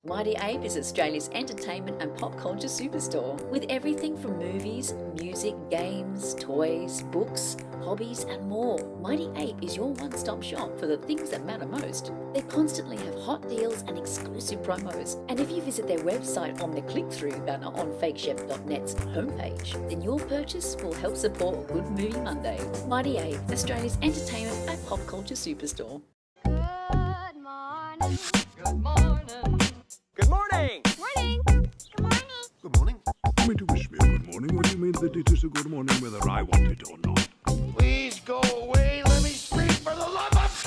Mighty Ape is Australia's entertainment and pop culture superstore with everything from movies, music, games, toys, books, hobbies and more. Mighty Ape is your one-stop shop for the things that matter most. They constantly have hot deals and exclusive promos. And if you visit their website on the click-through banner on fakechef.net's homepage, then your purchase will help support Good Movie Monday. Mighty Ape, Australia's entertainment and pop culture superstore. Good morning. Good morning. Good morning. Morning. Good morning. Good morning. You mean to wish me a good morning? What do you mean that it is a good morning whether I want it or not? Please go away. Let me speak for the love of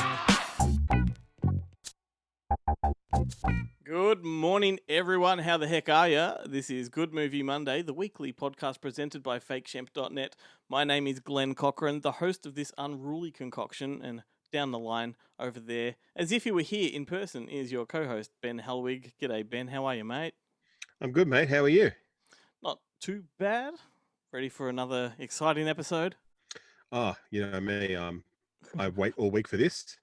God. Good morning, everyone. How the heck are ya? This is Good Movie Monday, the weekly podcast presented by fakeshemp.net. My name is Glenn Cochran, the host of this unruly concoction, and down the line over there, as if he were here in person, is your co-host, Ben Helwig. G'day, Ben. How are you, mate? I'm good, mate. How are you? Not too bad. Ready for another exciting episode? Oh, you know me. I wait all week for this,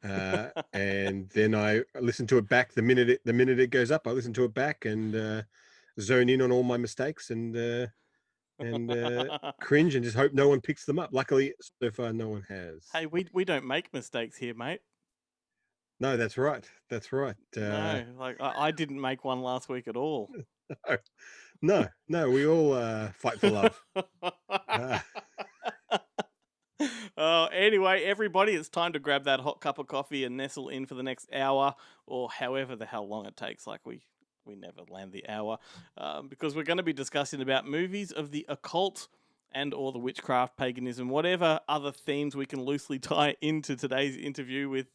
and then I listen to it back the minute it goes up. I listen to it back and zone in on all my mistakes and cringe and just hope no one picks them up. Luckily, so far, no one has. Hey, we don't make mistakes here, mate. No, that's right. That's right. No, like I didn't make one last week at all. No, we all fight for love. Anyway, everybody, it's time to grab that hot cup of coffee and nestle in for the next hour, or however the hell long it takes. Like we never land the hour, because we're going to be discussing about movies of the occult and or the witchcraft, paganism, whatever other themes we can loosely tie into today's interview with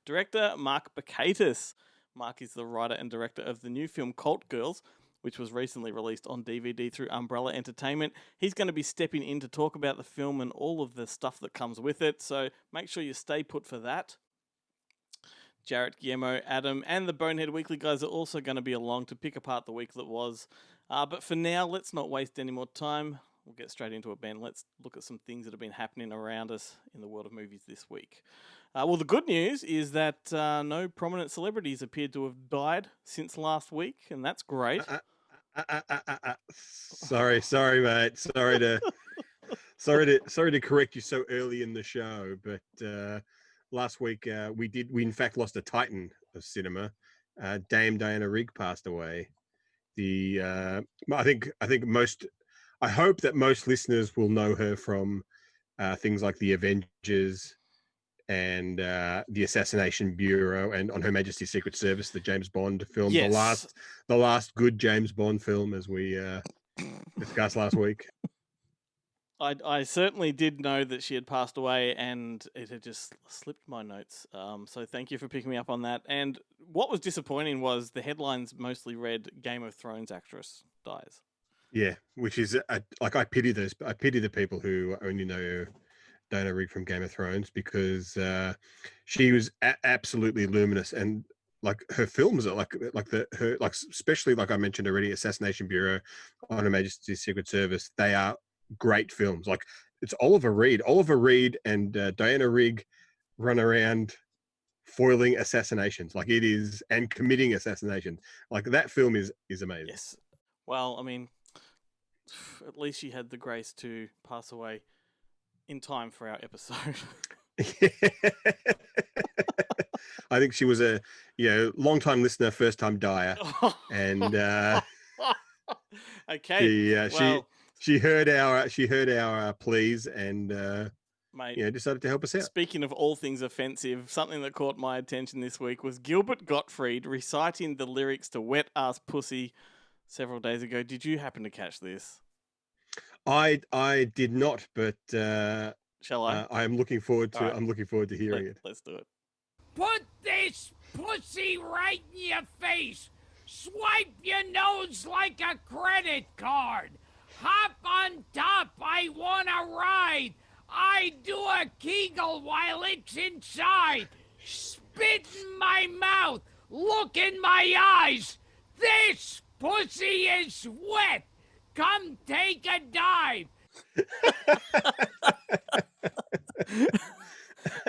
director Mark Bakaitis. Mark is the writer and director of the new film Cult Girls, which was recently released on DVD through Umbrella Entertainment. He's going to be stepping in to talk about the film and all of the stuff that comes with it, so make sure you stay put for that. Jarrett, Guillermo, Adam, and the Bonehead Weekly guys are also going to be along to pick apart the week that was. But for now, let's not waste any more time. We'll get straight into it, Ben. Let's look at some things that have been happening around us in the world of movies this week. Well, the good news is that no prominent celebrities appeared to have died since last week, and that's great. Sorry, mate. Sorry to correct you so early in the show, but last week we in fact lost a titan of cinema. Dame Diana Rigg passed away. I hope that most listeners will know her from things like The Avengers and The Assassination Bureau and On Her Majesty's Secret Service, the James Bond film, Yes. the last good James Bond film, as we discussed last week. I certainly did know that she had passed away, and it had just slipped my notes. So thank you for picking me up on that. And what was disappointing was the headlines mostly read Game of Thrones actress dies. Yeah, which is I pity the people who only know Diana Rigg from Game of Thrones, because she was absolutely luminous, and like her films are especially like I mentioned already, Assassination Bureau, On Her Majesty's Secret Service. They are great films. Like it's Oliver Reed and Diana Rigg run around foiling assassinations, like it is, and committing assassinations. Like that film is amazing. Yes. Well, I mean, at least she had the grace to pass away in time for our episode. I think she was a long-time listener, first-time dyer, and okay. she heard our pleas and mate, decided to help us out. Speaking of all things offensive, something that caught my attention this week was Gilbert Gottfried reciting the lyrics to Wet Ass Pussy several days ago. Did you happen to catch this? I did not, but shall I? I'm looking forward to. Right. I'm looking forward to hearing it. Let's do it. Put this pussy right in your face. Swipe your nose like a credit card. Hop on top, I wanna ride. I do a Kegel while it's inside. Spit in my mouth, look in my eyes. This pussy is wet. Come take a dive.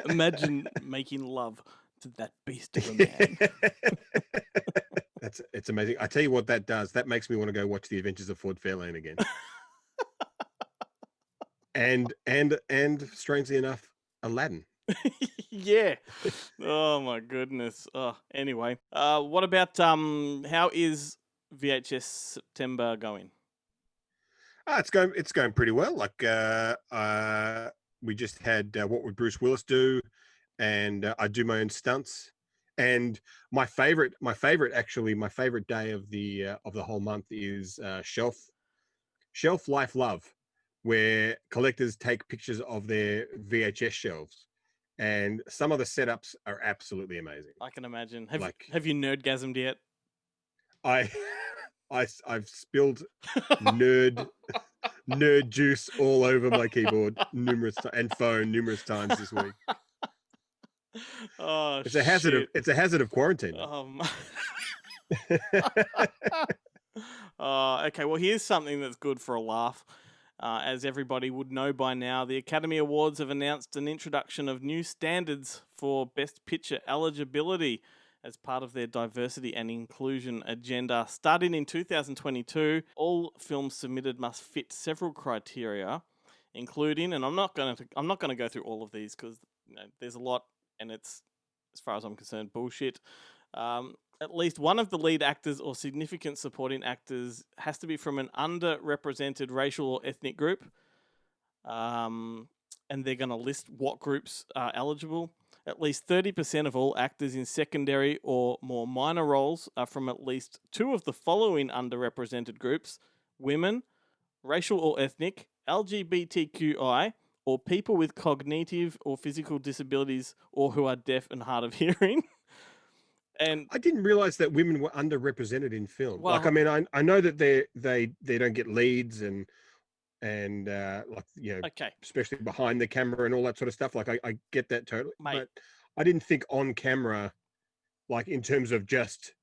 Imagine making love to that beast of a man. It's amazing. I tell you what that does. That makes me want to go watch The Adventures of Ford Fairlane again. and strangely enough, Aladdin. Yeah. Oh my goodness. Anyway, what about how is VHS September going? It's going pretty well. Like we just had What Would Bruce Willis Do, and I do my own stunts. And my favorite day of the whole month is Shelf Life Love, where collectors take pictures of their VHS shelves, and some of the setups are absolutely amazing. I can imagine. Like- Have you nerdgasmed yet? I I've spilled nerd juice all over my keyboard and phone numerous times this week. Oh, It's a hazard of quarantine. Okay, well, here's something that's good for a laugh. As everybody would know by now, the Academy Awards have announced an introduction of new standards for Best Picture eligibility as part of their diversity and inclusion agenda. Starting in 2022, all films submitted must fit several criteria, including, and I'm not going to go through all of these because there's a lot, and it's, as far as I'm concerned, bullshit. At least one of the lead actors or significant supporting actors has to be from an underrepresented racial or ethnic group. And they're going to list what groups are eligible. At least 30% of all actors in secondary or more minor roles are from at least two of the following underrepresented groups: women, racial or ethnic, LGBTQI, or people with cognitive or physical disabilities, or who are deaf and hard of hearing. And I didn't realize that women were underrepresented in film. Well- Like, I mean, I know that they don't get leads and like, okay, especially behind the camera and all that sort of stuff. Like, I get that totally, Mate. but I didn't think on camera, like in terms of just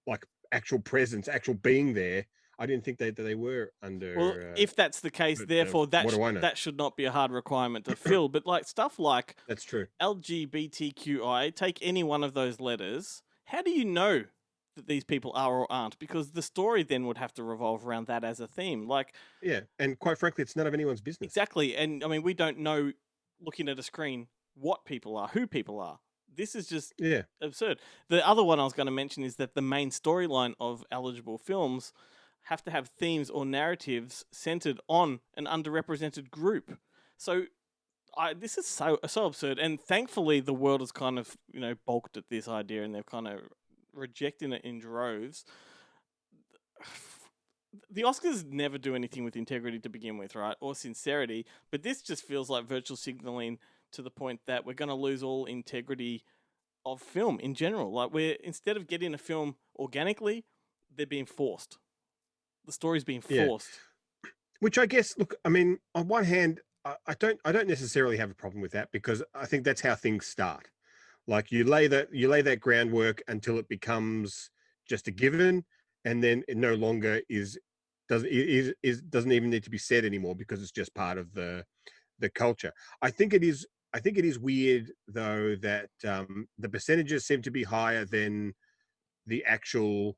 like actual presence, actual being there. I didn't think that they were under. well, if that's the case, but, therefore what do I know? that should not be a hard requirement to fill. But like stuff like That's true. LGBTQI, take any one of those letters. How do you know that these people are or aren't? Because the story then would have to revolve around that as a theme. Like, Yeah, and quite frankly, it's none of anyone's business. exactly. And I mean, we don't know, looking at a screen, what people are, who people are. This is just Yeah, absurd. The other one I was going to mention is that the main storyline of eligible films have to have themes or narratives centered on an underrepresented group. So this is so absurd. And thankfully, the world has kind of balked at this idea, and they're kind of rejecting it in droves. The Oscars never do anything with integrity to begin with, right? Or sincerity. But this just feels like virtual signaling to the point that we're going to lose all integrity of film in general. Like, instead of getting a film organically, they're being forced. The story's being Yeah. forced. which I guess, look, I mean, on one hand, I don't necessarily have a problem with that, because I think that's how things start. Like, you lay that groundwork until it becomes just a given, and then it no longer doesn't even need to be said anymore, because it's just part of the culture. I think it is weird though that the percentages seem to be higher than the actual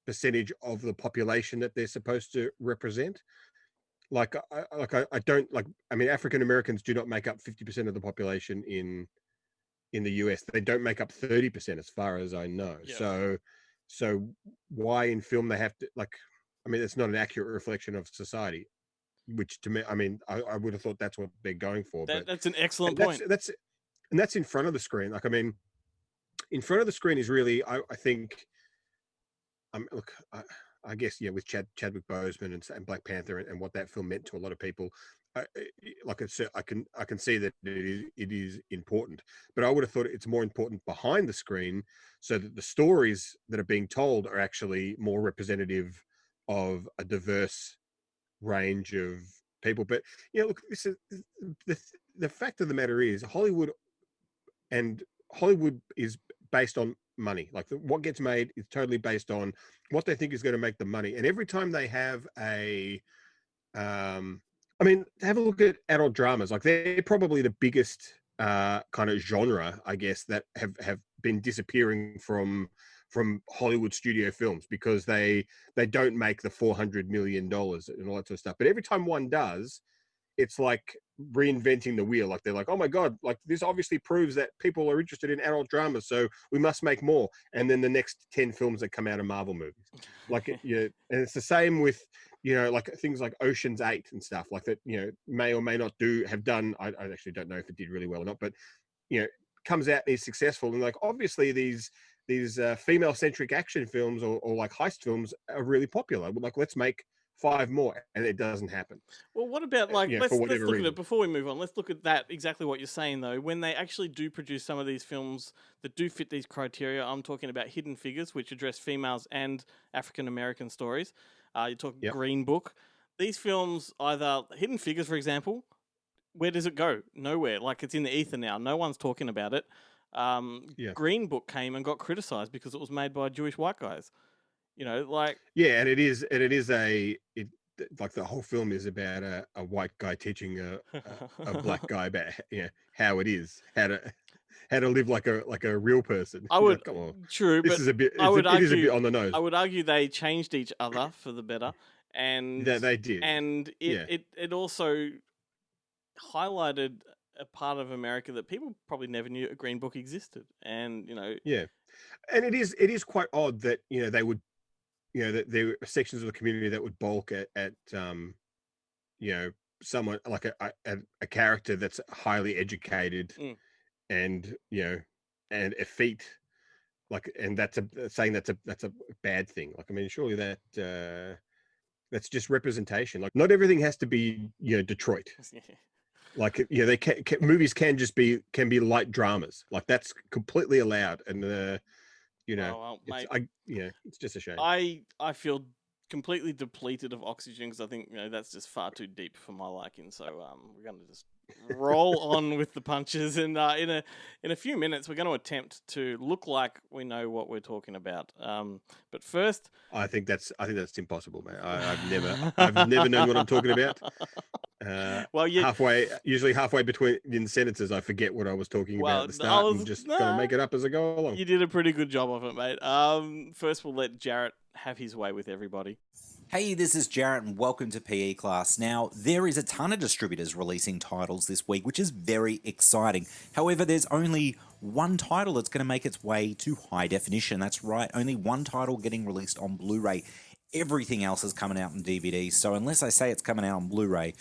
percentage of the population that they're supposed to represent. Like, I don't like. I mean, African Americans do not make up 50% of the population in the US. They don't make up 30%, as far as I know. Yeah. So why in film they have to, like? I mean, it's not an accurate reflection of society. Which, to me, I mean, I would have thought that's what they're going for. But That's an excellent and point. that's in front of the screen. Like, I mean, in front of the screen is really, I think. Look, I guess, yeah, with Chadwick Boseman and Black Panther and what that film meant to a lot of people, like I can see that it is important, but I would have thought it's more important behind the screen, so that the stories that are being told are actually more representative of a diverse range of people. But look, this is the fact of the matter is Hollywood is based on money. Like, what gets made is totally based on what they think is going to make the money. And every time they have I mean, have a look at adult dramas. Like, they're probably the biggest kind of genre, I guess, that have been disappearing from from Hollywood studio films, because they don't make the $400 million and all that sort of stuff. But every time one does, it's like reinventing the wheel. Like they're like, oh my god, like this obviously proves that people are interested in adult dramas, so we must make more. And then the next 10 films that come out of Marvel movies, like and it's the same with like things like Ocean's 8 and stuff like that. May or may not have done. I actually don't know if it did really well or not, but comes out and is successful. And like obviously these female centric action films or like heist films are really popular. Like let's make 5 more, and it doesn't happen. Well, what about let's look reason. at it before we move on. Let's look at that, exactly what you're saying though. When they actually do produce some of these films that do fit these criteria, I'm talking about Hidden Figures, which address females and African American stories. You're talking Green Book. These films, either Hidden Figures, for example, where does it go? Nowhere. Like it's in the ether now. No one's talking about it. Green Book came and got criticized because it was made by Jewish white guys. And it is like the whole film is about a white guy teaching a black guy about how it is, how to live like a real person. I would come on. True, this but is a bit. I would it argue, is a bit on the nose. I would argue they changed each other for the better, and they did, and it also highlighted a part of America that people probably never knew a Green Book existed, and and it is quite odd that they would. That there were sections of the community that would balk at someone like a character that's highly educated and and effete, and saying that's a bad thing. Like, I mean, surely that's just representation. Like, not everything has to be Detroit. Like, they movies can be light dramas. Like, that's completely allowed. And it's just a shame. I feel completely depleted of oxygen because I think that's just far too deep for my liking. So we're going to just roll on with the punches, and in a few minutes we're going to attempt to look like we know what we're talking about. But first, I think that's impossible, man. I've never known what I'm talking about. Usually halfway between in sentences, I forget what I was talking about at the start and just gonna make it up as I go along. You did a pretty good job of it, mate. First we'll let Jarrett have his way with everybody. Hey, this is Jarrett and welcome to PE Class. Now, there is a ton of distributors releasing titles this week, which is very exciting. However, there's only one title that's going to make its way to high definition. That's right, only one title getting released on Blu-ray. Everything else is coming out on DVD. So unless I say it's coming out on Blu-ray,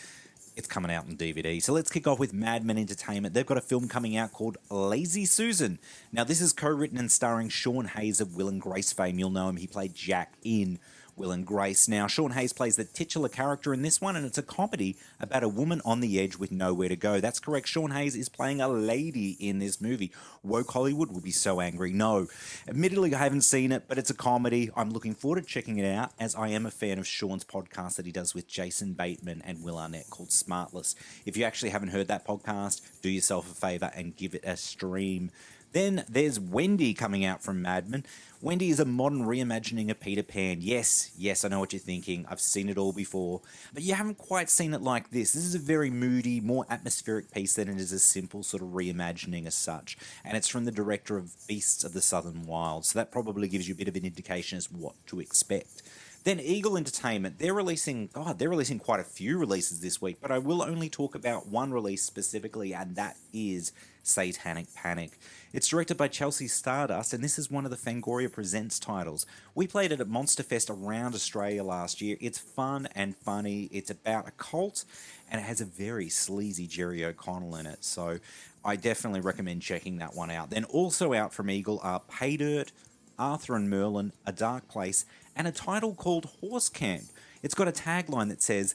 it's coming out on DVD. So let's kick off with Madman Entertainment. They've got a film coming out called Lazy Susan. Now, this is co-written and starring Sean Hayes of Will and Grace fame. You'll know him. He played Jack in Will and Grace. Now, Sean Hayes plays the titular character in this one, and it's a comedy about a woman on the edge with nowhere to go. That's correct. Sean Hayes is playing a lady in this movie. Woke Hollywood would be so angry. No. Admittedly, I haven't seen it, but it's a comedy. I'm looking forward to checking it out, as I am a fan of Sean's podcast that he does with Jason Bateman and Will Arnett called Smartless. If you actually haven't heard that podcast, do yourself a favor and give it a stream. Then there's Wendy coming out from Mad Men. Wendy is a modern reimagining of Peter Pan. Yes, I know what you're thinking. I've seen it all before. But you haven't quite seen it like this. This is a very moody, more atmospheric piece than it is a simple sort of reimagining as such. And it's from the director of Beasts of the Southern Wild. So that probably gives you a bit of an indication as what to expect. Then Eagle Entertainment, they're releasing quite a few releases this week, but I will only talk about one release specifically, and that is Satanic Panic. It's directed by Chelsea Stardust, and this is one of the Fangoria Presents titles. We played it at Monsterfest around Australia last year. It's fun and funny. It's about a cult, and it has a very sleazy Jerry O'Connell in it, so I definitely recommend checking that one out. Then also out from Eagle are Pay Dirt, Arthur and Merlin, A Dark Place, and a title called Horse Camp. It's got a tagline that says,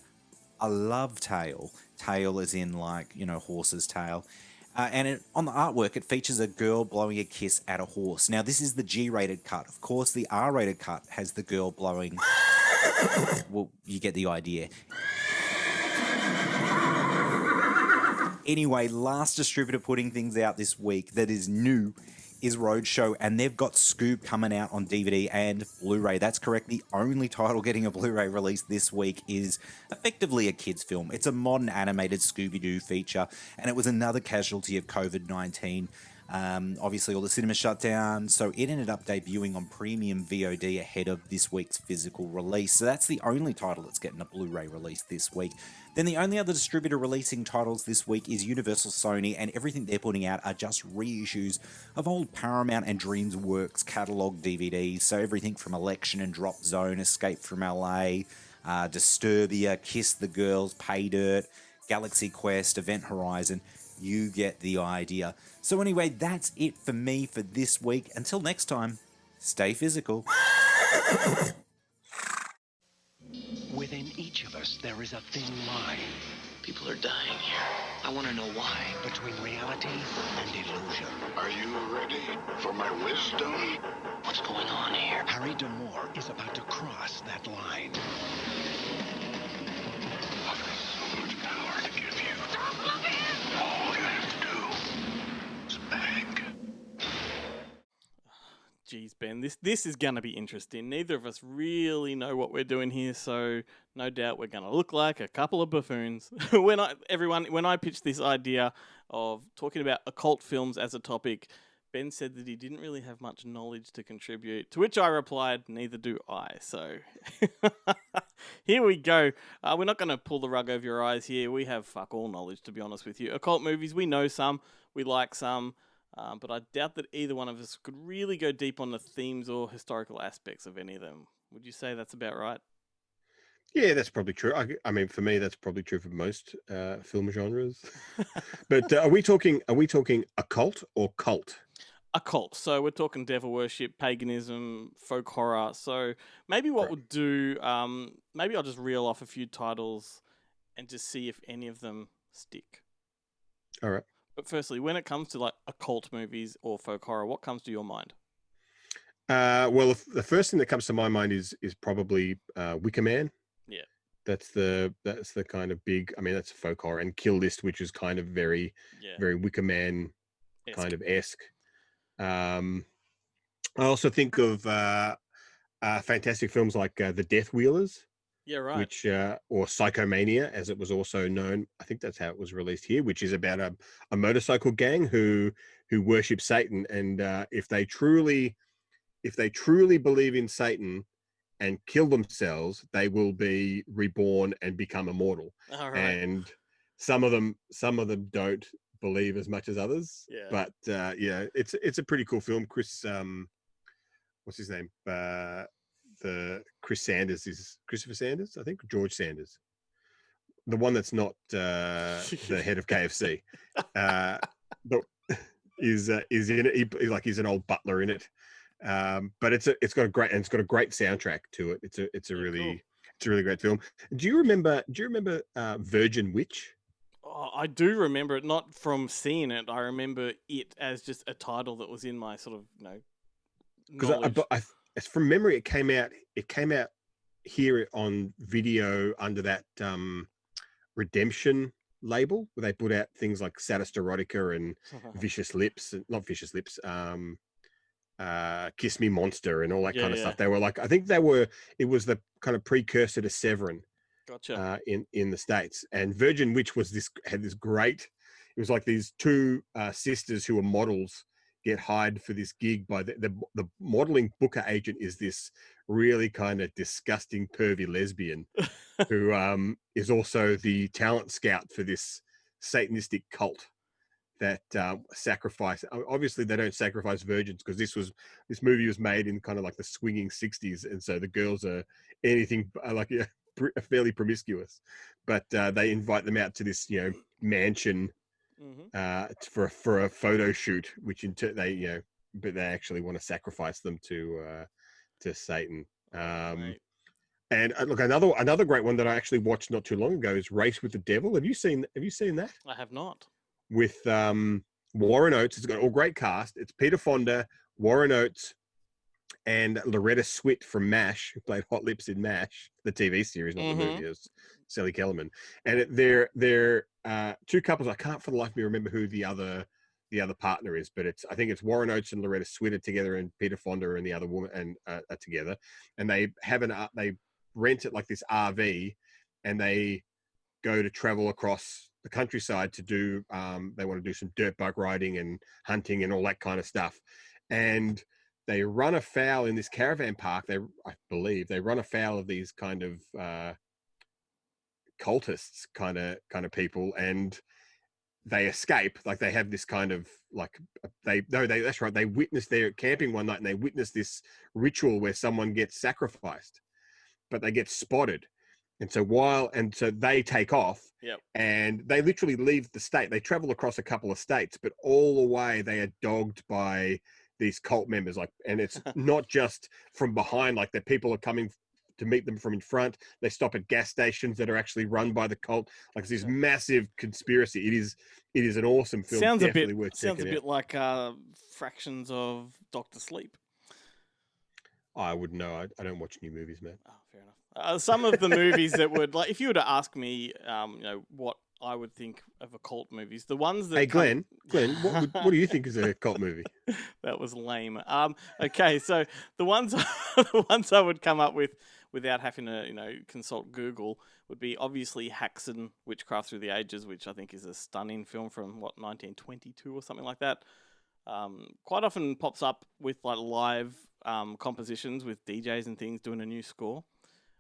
a love tale. Tail as in horse's tail. And on the artwork, it features a girl blowing a kiss at a horse. Now, this is the G-rated cut. Of course, the R-rated cut has the girl blowing... Well, you get the idea. Anyway, last distributor putting things out this week that is new is Roadshow, and they've got Scoob coming out on DVD and Blu-ray. That's correct. The only title getting a Blu-ray release this week is effectively a kids' film. It's a modern animated Scooby-Doo feature, and it was another casualty of COVID-19. Obviously, all the cinemas shut down, so it ended up debuting on premium VOD ahead of this week's physical release. So that's the only title that's getting a Blu-ray release this week. Then the only other distributor releasing titles this week is Universal Sony, and everything they're putting out are just reissues of old Paramount and DreamWorks catalog DVDs. So everything from Election and Drop Zone, Escape from LA, Disturbia, Kiss the Girls, Pay Dirt, Galaxy Quest, Event Horizon. You get the idea. So anyway, that's it for me for this week. Until next time, stay physical. Within each of us, there is a thin line People are dying here. I want to know why. between reality and illusion. Are you ready for my wisdom? What's going on here? Harry D'Amour is about to cross that line. I've got so much power to give you. All you have to do is beg. Geez, Ben, this is going to be interesting. Neither of us really know what we're doing here, so no doubt we're going to look like a couple of buffoons. When I pitched this idea of talking about occult films as a topic, Ben said that he didn't really have much knowledge to contribute, to which I replied, neither do I. So here we go. We're not going to pull the rug over your eyes here. We have fuck all knowledge, to be honest with you. Occult movies, we know some, we like some. But I doubt that either one of us could really go deep on the themes or historical aspects of any of them. Would you say that's about right? Yeah, that's probably true. I mean, for me, that's probably true for most film genres. But are we talking occult or cult? Occult. So we're talking devil worship, paganism, folk horror. So maybe what we'll do, maybe I'll just reel off a few titles and just see if any of them stick. All right. But firstly, when it comes to like occult movies or folk horror, what comes to your mind? Well, the first thing that comes to my mind is probably Wicker Man. Yeah. That's the kind of big. I mean, that's folk horror, and Kill List, which is kind of very Wicker Man kind of esque. I also think of fantastic films like The Death Wheelers. Yeah, right. Which or Psychomania, as it was also known. I think that's how it was released here, which is about a motorcycle gang who worship Satan, and if they truly believe in Satan and kill themselves, they will be reborn and become immortal. All right. And some of them don't believe as much as others. Yeah. But it's a pretty cool film. Chris, what's his name? Chris Sanders is Christopher Sanders, I think. George Sanders, the one that's not the head of KFC, is in it. He's an old butler in it. But it's got a great soundtrack to it. It's a really great film. Do you remember Virgin Witch? Oh, I do remember it, not from seeing it. I remember it as just a title that was in my sort of knowledge. Because as from memory, it came out here on video under that Redemption label, where they put out things like Sadist Erotica and Vicious Lips, not Vicious Lips, Kiss Me Monster and all that kind of stuff. They were like, I think it was the kind of precursor to Severin. Gotcha. In the States. And Virgin Witch had this great, it was like these two sisters who were models get hired for this gig by the modeling booker agent is this really kind of disgusting pervy lesbian who is also the talent scout for this Satanistic cult that sacrifice. Obviously they don't sacrifice virgins, because this movie was made in kind of like the swinging 60s, and so the girls are anything like fairly promiscuous, but they invite them out to this mansion for a photo shoot, which but they actually want to sacrifice them to Satan. And look, another great one that I actually watched not too long ago is Race with the Devil. Have you seen that? I have not. With Warren Oates. It's got all great cast. It's Peter Fonda, Warren Oates, and Loretta Swit from MASH, who played Hot Lips in MASH, the TV series, not the movie. It was Sally Kellerman. And they're two couples. I can't for the life of me remember who the other partner is, but I think it's Warren Oates and Loretta Swit are together, and Peter Fonda and the other woman are together. And they rent it like this RV, and they go to travel across the countryside to do. They want to do some dirt bike riding and hunting and all that kind of stuff, and they run afoul in this caravan park. I believe they run afoul of these kind of cultists, kind of people, and they escape. Like they have this kind of like that's right. They witness they're camping one night and they witness this ritual where someone gets sacrificed, but they get spotted. And so they take off. Yep. And they literally leave the state. They travel across a couple of states, but all the way they are dogged by these cult members. And it's not just from behind, like the people are coming to meet them from in front. They stop at gas stations that are actually run by the cult. Like it's this massive conspiracy. It is an awesome film. Sounds Definitely worth sounds a checking bit out. like fractions of Dr. Sleep. I wouldn't know. I don't watch new movies, man. Oh, fair enough. Some of the movies that would, like, if you were to ask me, what I would think of occult movies, the ones that. Hey, Glenn, what do you think is a cult movie? That was lame. Okay, so the ones I would come up with without having to, consult Google would be obviously Haxan, Witchcraft Through the Ages, which I think is a stunning film from 1922 or something like that. Quite often pops up with like live compositions with DJs and things doing a new score.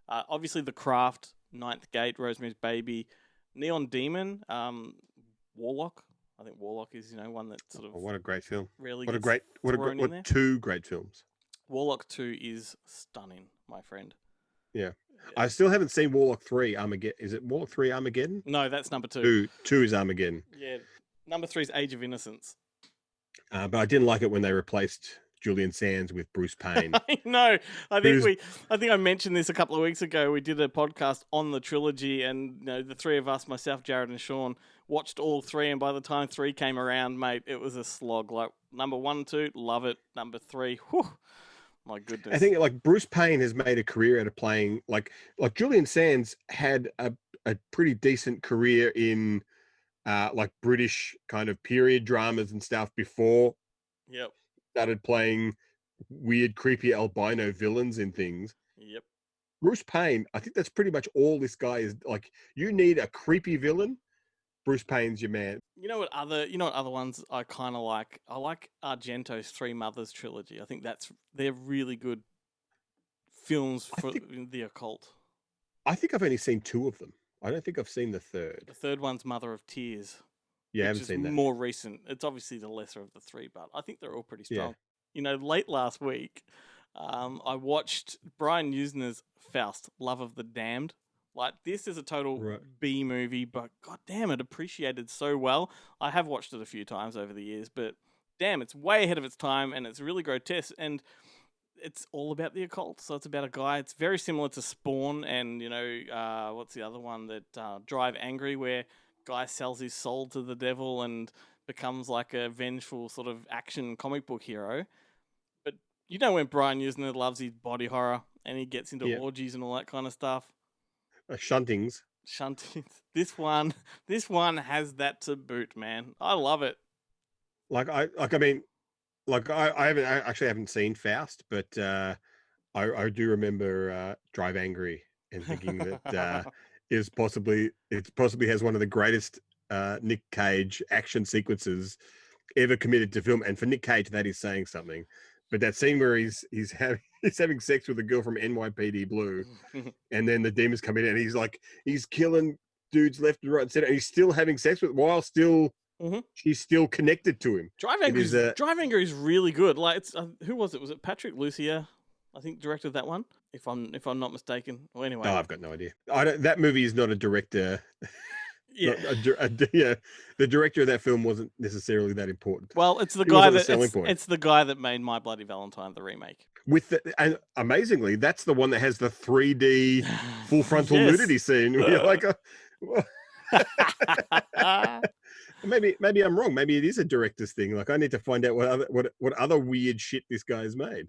Obviously, The Craft, Ninth Gate, Rosemary's Baby, Neon Demon, Warlock. I think Warlock is one that sort of what a great film. Really What two great films. Warlock 2 is stunning, my friend. Yeah. I still haven't seen Warlock 3 Armageddon. Is it Warlock 3 Armageddon? No, that's number 2. Two is Armageddon. Yeah. Number 3 is Age of Innocence. But I didn't like it when they replaced Julian Sands with Bruce Payne. I know. I think I mentioned this a couple of weeks ago. We did a podcast on the trilogy, and the three of us, myself, Jared, and Sean, watched all 3. And by the time 3 came around, mate, it was a slog. Like number 1 and 2, love it. Number 3, whew, my goodness. I think like Bruce Payne has made a career out of playing like Julian Sands had a pretty decent career in like British kind of period dramas and stuff before. Yep. Started playing weird, creepy albino villains in things. Yep. Bruce Payne, I think that's pretty much all this guy is. Like, you need a creepy villain, Bruce Payne's your man. You know what other ones I kind of like? I like Argento's Three Mothers trilogy. I think they're really good films for the occult. I think I've only seen 2 of them. I don't think I've seen the third. The third one's Mother of Tears. Yeah, I haven't seen that. More recent. It's obviously the lesser of the 3, but I think they're all pretty strong. Yeah. Late last week, I watched Brian Usner's Faust, Love of the Damned. Like, this is a total B movie, but goddamn, it appreciated so well. I have watched it a few times over the years, but damn, it's way ahead of its time, and it's really grotesque, and it's all about the occult. So it's about a guy. It's very similar to Spawn, and what's the other one that Drive Angry, where guy sells his soul to the devil and becomes like a vengeful sort of action comic book hero. But when Brian Usner loves his body horror and he gets into orgies and all that kind of stuff. Shuntings. This one has that to boot, man. I love it. I haven't seen Faust, but I do remember Drive Angry and thinking that it possibly has one of the greatest Nick Cage action sequences ever committed to film. And for Nick Cage, that is saying something. But that scene where he's having sex with a girl from NYPD Blue, and then the demons come in and he's killing dudes left and right and center, and he's still having sex with while still she's still connected to him. Drive Angry is really good. Like, it's who was it? Was it Patrick Lussier? I think directed that one, if I'm not mistaken. Well, anyway, no, I've got no idea. That movie is not a director. Yeah, the director of that film wasn't necessarily that important. Well, it's the guy it's the guy that made My Bloody Valentine, the remake. And amazingly, that's the one that has the 3D full frontal nudity scene. Where you're like, maybe I'm wrong. Maybe it is a director's thing. Like, I need to find out what other weird shit this guy has made.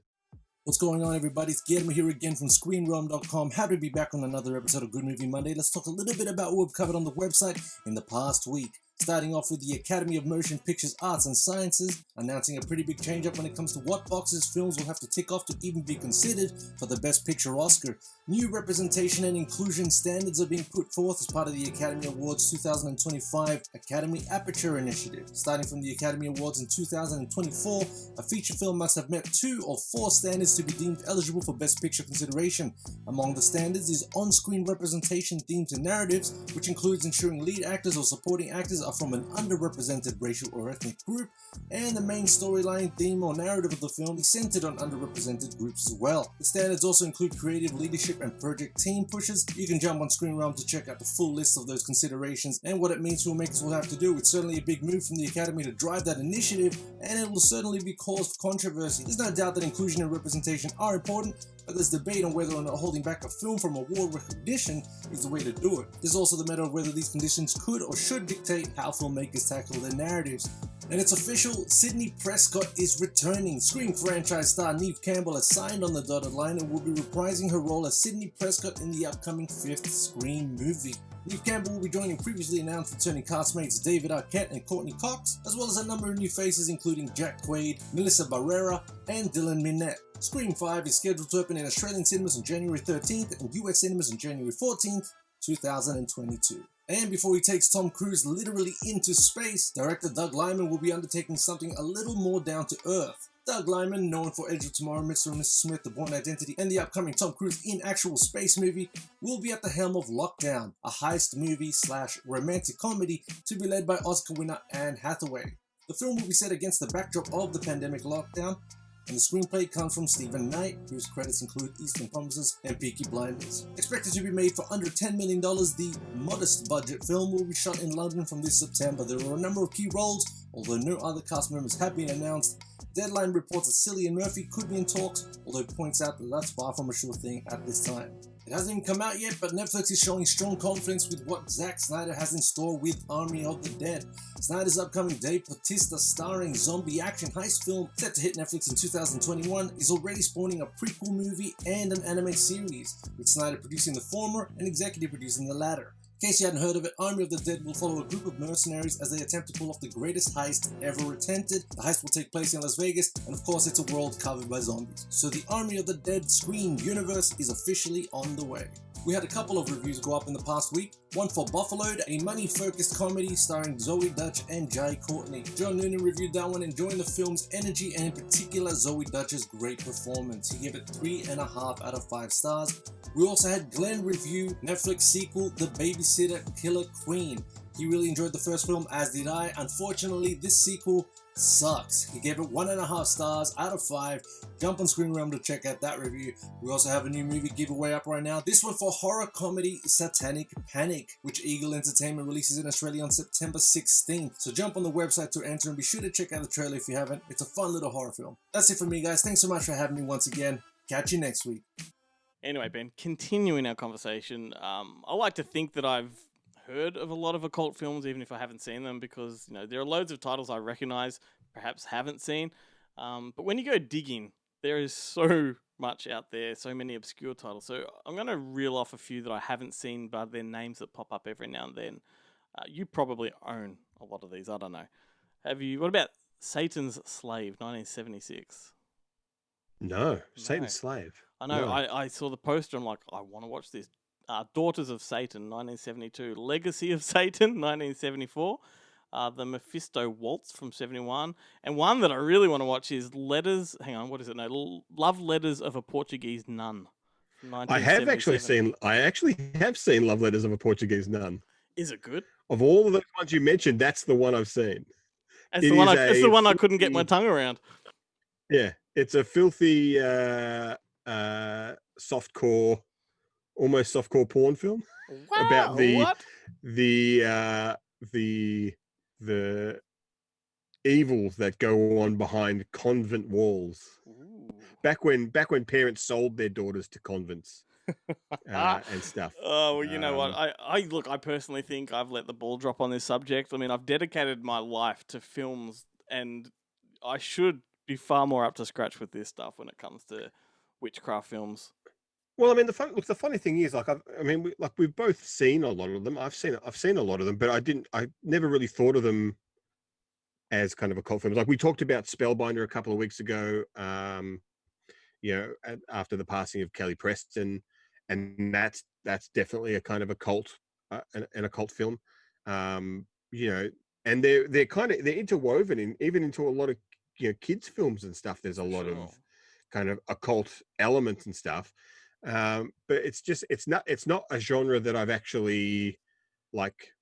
What's going on, everybody? It's Guillermo here again from ScreenRealm.com. Happy to be back on another episode of Good Movie Monday. Let's talk a little bit about what we've covered on the website in the past week. Starting off with the Academy of Motion Pictures Arts and Sciences, announcing a pretty big change up when it comes to what boxes films will have to tick off to even be considered for the Best Picture Oscar. New representation and inclusion standards are being put forth as part of the Academy Awards 2025 Academy Aperture Initiative. Starting from the Academy Awards in 2024, a feature film must have met 2 or 4 standards to be deemed eligible for Best Picture consideration. Among the standards is on-screen representation themed to narratives, which includes ensuring lead actors or supporting actors are from an underrepresented racial or ethnic group, and the main storyline, theme, or narrative of the film is centered on underrepresented groups as well. The standards also include creative leadership and project team pushes. You can jump on Screen Realm to check out the full list of those considerations and what it means filmmakers will have to do. It's certainly a big move from the Academy to drive that initiative, and it will certainly be cause for controversy. There's no doubt that inclusion and representation are important, but there's debate on whether or not holding back a film from award recognition is the way to do it. There's also the matter of whether these conditions could or should dictate how filmmakers tackle their narratives. And it's official, Sidney Prescott is returning. Scream franchise star Neve Campbell has signed on the dotted line and will be reprising her role as Sidney Prescott in the upcoming 5th Scream movie. Neve Campbell will be joining previously announced returning castmates David Arquette and Courtney Cox, as well as a number of new faces including Jack Quaid, Melissa Barrera, and Dylan Minnette. Scream 5 is scheduled to open in Australian cinemas on January 13th and US cinemas on January 14th, 2022. And before he takes Tom Cruise literally into space, director Doug Liman will be undertaking something a little more down to earth. Doug Liman, known for Edge of Tomorrow, Mr. and Mrs. Smith, The Bourne Identity, and the upcoming Tom Cruise in actual space movie, will be at the helm of Lockdown, a heist movie / romantic comedy to be led by Oscar winner Anne Hathaway. The film will be set against the backdrop of the pandemic lockdown, and the screenplay comes from Stephen Knight, whose credits include Eastern Promises and Peaky Blinders. Expected to be made for under $10 million, the modest budget film will be shot in London from this September. There are a number of key roles, although no other cast members have been announced. Deadline reports that Cillian Murphy could be in talks, although it points out that that's far from a sure thing at this time. It hasn't even come out yet, but Netflix is showing strong confidence with what Zack Snyder has in store with Army of the Dead. Snyder's upcoming Dave Bautista starring zombie action heist film set to hit Netflix in 2021 is already spawning a prequel movie and an anime series, with Snyder producing the former and executive producing the latter. In case you hadn't heard of it, Army of the Dead will follow a group of mercenaries as they attempt to pull off the greatest heist ever attempted. The heist will take place in Las Vegas, and of course it's a world covered by zombies. So the Army of the Dead Scream universe is officially on the way. We had a couple of reviews go up in the past week. One for Buffaloed, a money-focused comedy starring Zoe Dutch and Jai Courtney. John Noonan reviewed that one, enjoying the film's energy and in particular Zoe Dutch's great performance. He gave it 3.5 out of 5 stars. We also had Glenn review Netflix sequel The Babysitter Killer Queen. He really enjoyed the first film, as did I. Unfortunately, this sequel sucks. He gave it 1.5 stars out of 5. Jump on Screen Realm to check out that review. We also have a new movie giveaway up right now. This one for horror comedy Satanic Panic, which Eagle Entertainment releases in Australia on September 16th. So jump on the website to enter and be sure to check out the trailer if you haven't. It's a fun little horror film. That's it for me, guys. Thanks so much for having me once again. Catch you next week. Anyway, Ben, continuing our conversation, I like to think that I've heard of a lot of occult films, even if I haven't seen them, because there are loads of titles I recognize, perhaps haven't seen. But when you go digging, there is so much out there, so many obscure titles. So I'm going to reel off a few that I haven't seen, but they're names that pop up every now and then. You probably own a lot of these. I don't know. Have you? What about Satan's Slave, 1976? No, Satan's Slave. I know. No. I saw the poster. I'm like, I want to watch this. Daughters of Satan, 1972. Legacy of Satan, 1974. The Mephisto Waltz from 71. And one that I really want to watch is Letters. Hang on, what is it? No, Love Letters of a Portuguese Nun. I actually have seen Love Letters of a Portuguese Nun. Is it good? Of all of those ones you mentioned, that's the one I've seen. It's the one I couldn't get my tongue around. Yeah, it's a filthy softcore, almost softcore porn film. Wow, about the the evils that go on behind convent walls. Ooh. Back when parents sold their daughters to convents and stuff. Oh, well, you know what? I personally think I've let the ball drop on this subject. I mean, I've dedicated my life to films, and I should be far more up to scratch with this stuff when it comes to witchcraft films. Well, I mean, the funny thing is, like, we've both seen a lot of them. I've seen a lot of them, but I never really thought of them as kind of a cult film. Like we talked about Spellbinder a couple of weeks ago. After the passing of Kelly Preston, and that's definitely a kind of a cult and a cult film. Um, you know, and they're interwoven even into a lot of kids films and stuff. There's a lot of kind of occult elements and stuff. But it's not a genre that I've actually like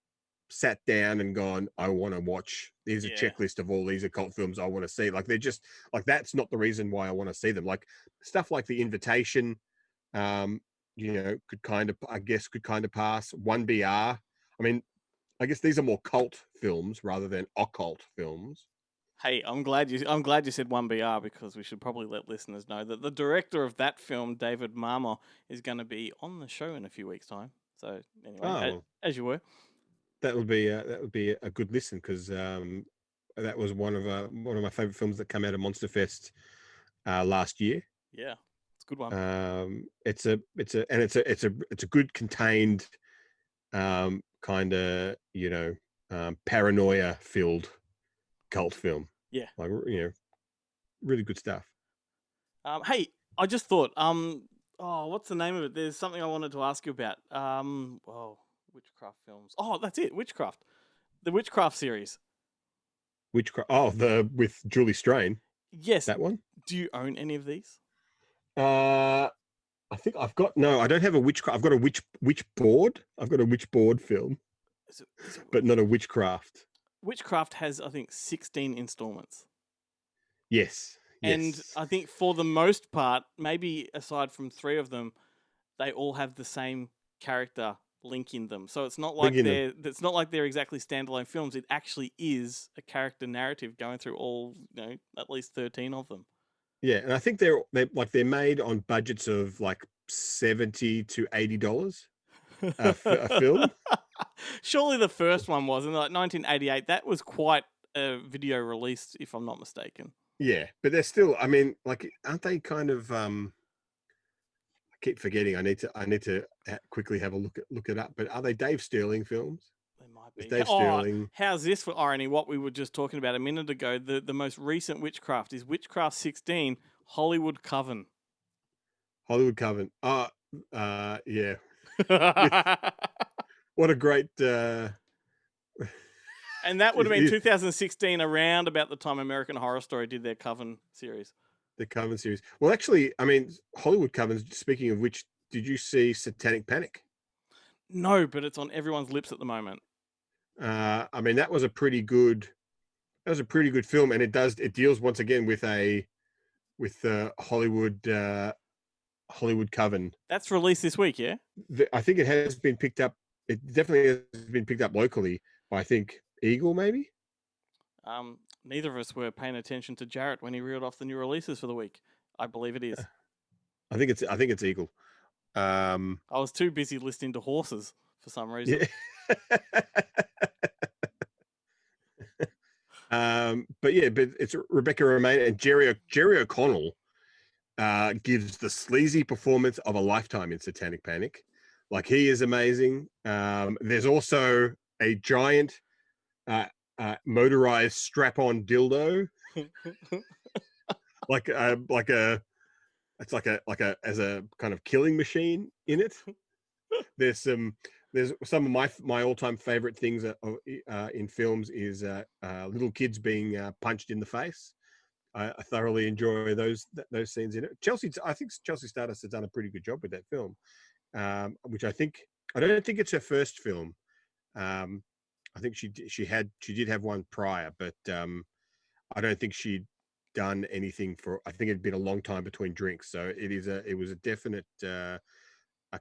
sat down and gone, I want to watch. There's a checklist of all these occult films I want to see. Like they're just like that's not the reason why I want to see them. Like stuff like The Invitation, could kind of pass. 1BR. I mean, I guess these are more cult films rather than occult films. Hey, I'm glad you said 1BR because we should probably let listeners know that the director of that film, David Marmor, is going to be on the show in a few weeks' time. So anyway, as you were. That would be a good listen because that was one of my favorite films that came out of Monster Fest last year. Yeah, it's a good one. It's a good contained kind of paranoia filled cult film. Yeah, like really good stuff. Hey, I just thought what's the name of it? There's something I wanted to ask you about. Witchcraft films. Oh, that's it. Witchcraft. The Witchcraft series. Witchcraft. Oh, with Julie Strain. Yes. That one. Do you own any of these? I think I don't have a Witchcraft. I've got a witch board. I've got a witch board film. But not a Witchcraft. Witchcraft has, I think, 16 installments. Yes. And I think for the most part, maybe aside from 3 of them, they all have the same character link in them. So it's not like they're exactly standalone films. It actually is a character narrative going through all, at least 13 of them. Yeah, and I think they're made on budgets of like $70 to $80 a film. Surely the first one wasn't, like 1988. That was quite a video release, if I'm not mistaken. Yeah, but they're still. I mean, like, aren't they kind of? I keep forgetting. I need to quickly have a look it up. But are they Dave Sterling films? They might be. Dave Sterling. How's this for irony? What we were just talking about a minute ago. The most recent Witchcraft is Witchcraft 16, Hollywood Coven. Hollywood Coven. Yeah. What a great. And that would have been 2016, around about the time American Horror Story did their Coven series. The Coven series. Well, actually, I mean, Hollywood Covens, speaking of which, did you see Satanic Panic? No, but it's on everyone's lips at the moment. I mean, that was a pretty good film, and it deals once again with Hollywood Coven. That's released this week, yeah? I think it has been picked up. It definitely has been picked up locally by, I think, Eagle, maybe. Neither of us were paying attention to Jarrett when he reeled off the new releases for the week. I believe it is. I think it's Eagle. I was too busy listening to horses for some reason. Yeah. But it's Rebecca Romaine and Jerry O'Connell gives the sleazy performance of a lifetime in Satanic Panic. Like, he is amazing. There's also a giant motorized strap-on dildo, as a kind of killing machine in it. There's some of my all-time favorite things in films is little kids being punched in the face. I thoroughly enjoy those scenes in it. I think Chelsea Stardust has done a pretty good job with that film, which I don't think it's her first film. I think she did have one prior, but I don't think she'd done anything for. I think it'd been a long time between drinks, so it was a definite a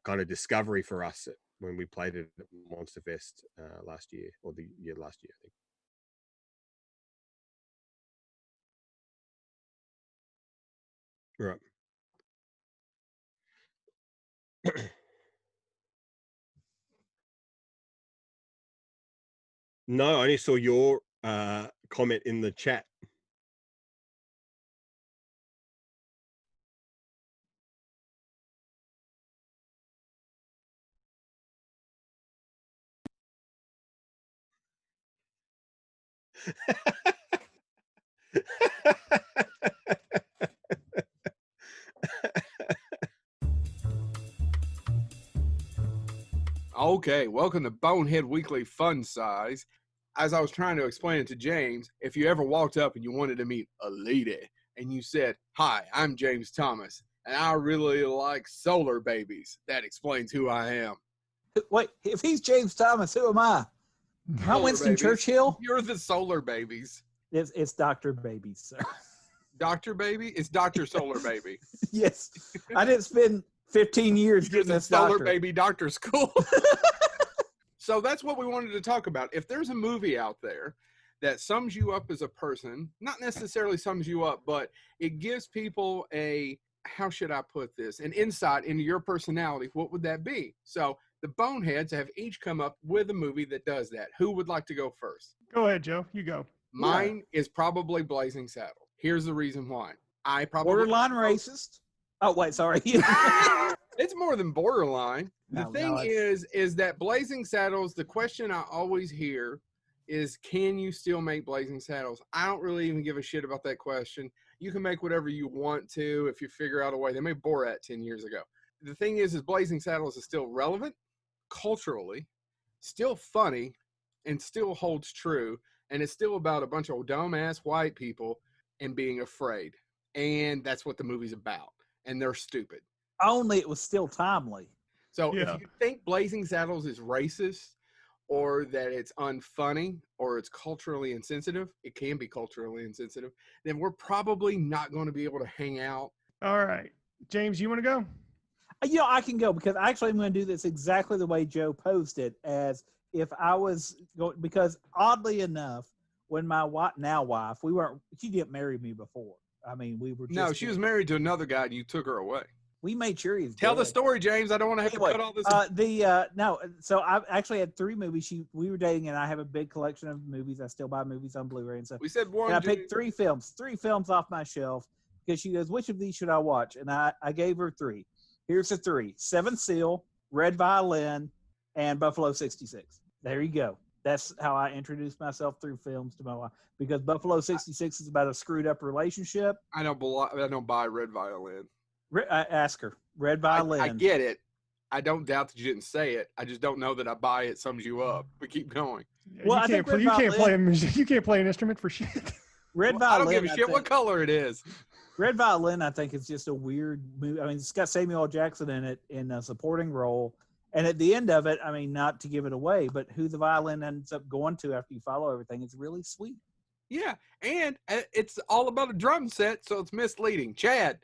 kind of discovery for us when we played it at Monster Fest last year, or the year last year, I think. Right. No, I only saw your comment in the chat. Okay, welcome to Bonehead Weekly Fun Size. As I was trying to explain it to James, if you ever walked up and you wanted to meet a lady and you said, "Hi, I'm James Thomas, and I really like solar babies," that explains who I am. Wait, if he's James Thomas, who am I? Not Winston Babies. Churchill? You're the solar babies. It's Dr. Babies, sir. Dr. Baby? It's Dr. Solar Baby. Yes. I didn't spend 15 years getting this Solar doctor. Baby doctor school. So that's what we wanted to talk about. If there's a movie out there that sums you up as a person, not necessarily sums you up, but it gives people a, how should I put this, an insight into your personality, what would that be? So the Boneheads have each come up with a movie that does that. Who would like to go first? Go ahead, Joe. You go. Mine is probably Blazing Saddles. Here's the reason why. I probably borderline racist. Oh, wait, sorry. It's more than borderline. The thing is that Blazing Saddles, the question I always hear is, can you still make Blazing Saddles? I don't really even give a shit about that question. You can make whatever you want to if you figure out a way. They made Borat 10 years ago. The thing is Blazing Saddles is still relevant culturally, still funny, and still holds true. And it's still about a bunch of dumbass white people and being afraid. And that's what the movie's about. And they're stupid. Only it was still timely. So if you think Blazing Saddles is racist or that it's unfunny or it's culturally insensitive, it can be culturally insensitive, then we're probably not going to be able to hang out. All right. James, you want to go? You know, I can go because actually I'm going to do this exactly the way Joe posed it, as if I was going, because oddly enough, when my wife, she didn't marry me before. I mean, we were just. No, she was married to another guy and you took her away. We made sure he was Tell dead. the story, James. I don't want to have to cut all this. No, so I actually had 3 movies. We were dating, and I have a big collection of movies. I still buy movies on Blu-ray and stuff. We said one. And I picked 3 films off my shelf because she goes, "Which of these should I watch?" And I gave her 3. Here's the 3: Seventh Seal, Red Violin, and Buffalo 66. There you go. That's how I introduced myself through films to my wife, because Buffalo 66 is about a screwed up relationship. I don't buy Red Violin. I ask her. Red Violin. I get it. I don't doubt that you didn't say it. I just don't know that I buy it sums you up. But keep going. Well, you can't play an instrument for shit. Red Violin. I don't give a shit what color it is. Red Violin, I think, is just a weird movie. I mean, it's got Samuel L. Jackson in it in a supporting role. And at the end of it, I mean, not to give it away, but who the violin ends up going to after you follow everything is really sweet. Yeah, and it's all about a drum set, so it's misleading. Chad.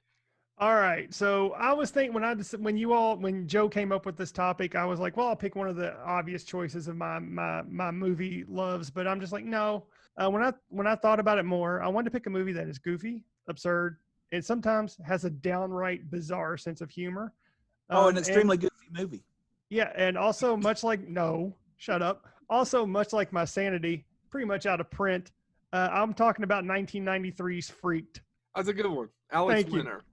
All right, so I was thinking when Joe came up with this topic, I was like, well, I'll pick one of the obvious choices of my movie loves, but I'm just like, no. When I thought about it more, I wanted to pick a movie that is goofy, absurd, and sometimes has a downright bizarre sense of humor. An extremely goofy movie. Yeah, and also much like Also, much like my sanity, pretty much out of print. I'm talking about 1993's Freaked. That's a good one. Alex Winter.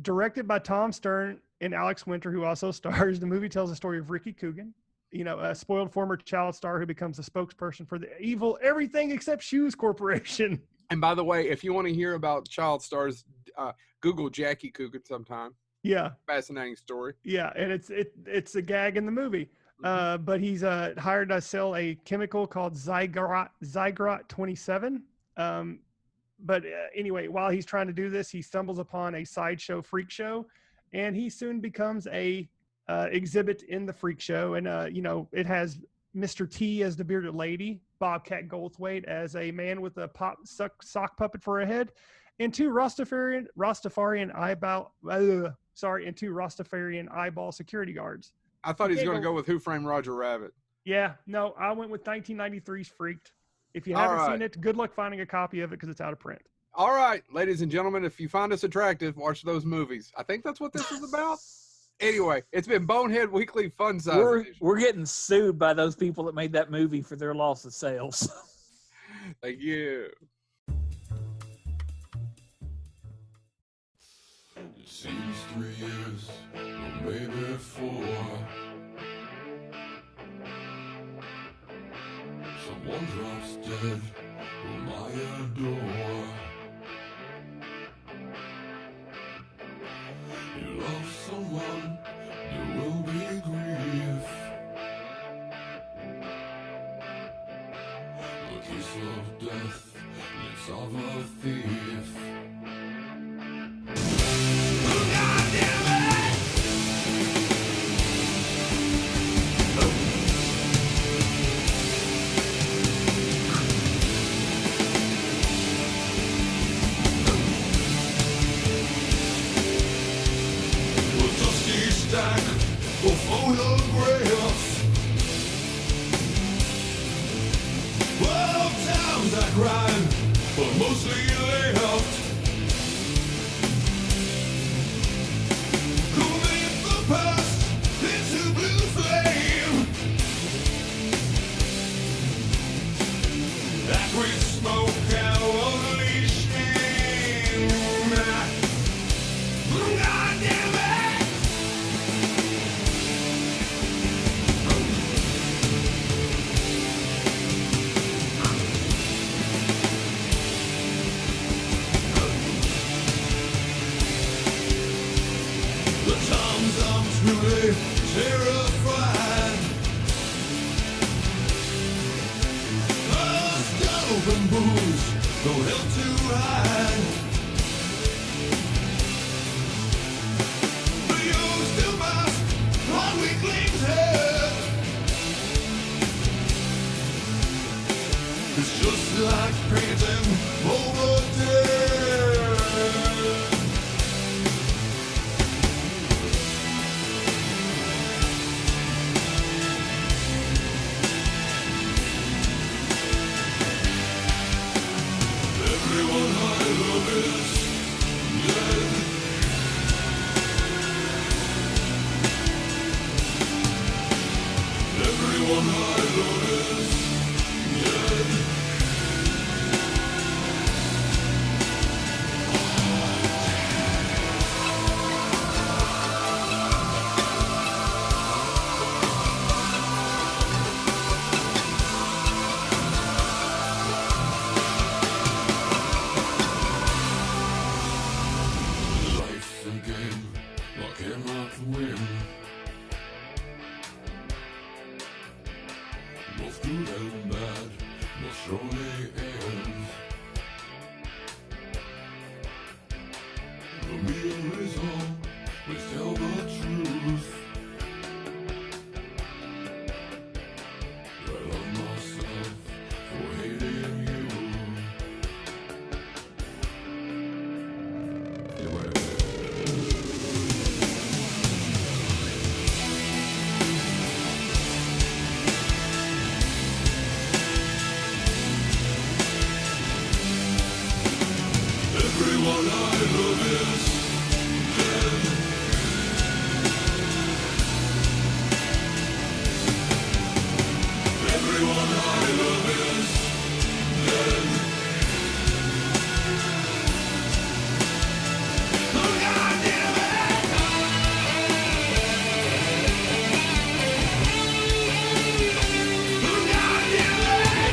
Directed by Tom Stern and Alex Winter, who also stars. The movie tells the story of Ricky Coogan, a spoiled former child star who becomes a spokesperson for the evil Everything Except Shoes Corporation. And by the way, if you want to hear about child stars, Google Jackie Coogan sometime. Yeah. Fascinating story. Yeah, and it's a gag in the movie. But he's hired to sell a chemical called Zygrot 27. But anyway, while he's trying to do this, he stumbles upon a sideshow freak show, and he soon becomes a exhibit in the freak show. And it has Mr. T as the bearded lady, Bobcat Goldthwait as a man with a sock puppet for a head, and 2 Rastafarian eyeball security guards. I thought he was going to go with Who Framed Roger Rabbit. Yeah, no, I went with 1993's Freaked. If you haven't seen it, good luck finding a copy of it because it's out of print. All right, ladies and gentlemen, if you find us attractive, watch those movies. I think that's what this is about. Anyway, it's been Bonehead Weekly Fun Size. We're getting sued by those people that made that movie for their loss of sales. Thank you. It seems 3 years, or maybe 4. Someone drops dead whom I adore. You love someone, there will be grief. The kiss of death, lips of a thief. God damn it! A dusty stack of photographs. 12 times I cried, but mostly laughed. Who made the past into blue flame? Acrid smoke and lonely shame. God damn it! The times I'm truly terrified. Dope and booze, no help to hide. But you still mask on weakling's head. It's just like painting over dead. Everyone I love is dead. Everyone I love is dead. Life's a game I cannot win. Both good and bad must surely end. The mirror is on, please tell the truth. I love myself for hating you. Everyone I love is dead. Everyone I love is dead. Oh, God damn it! Oh, God damn it!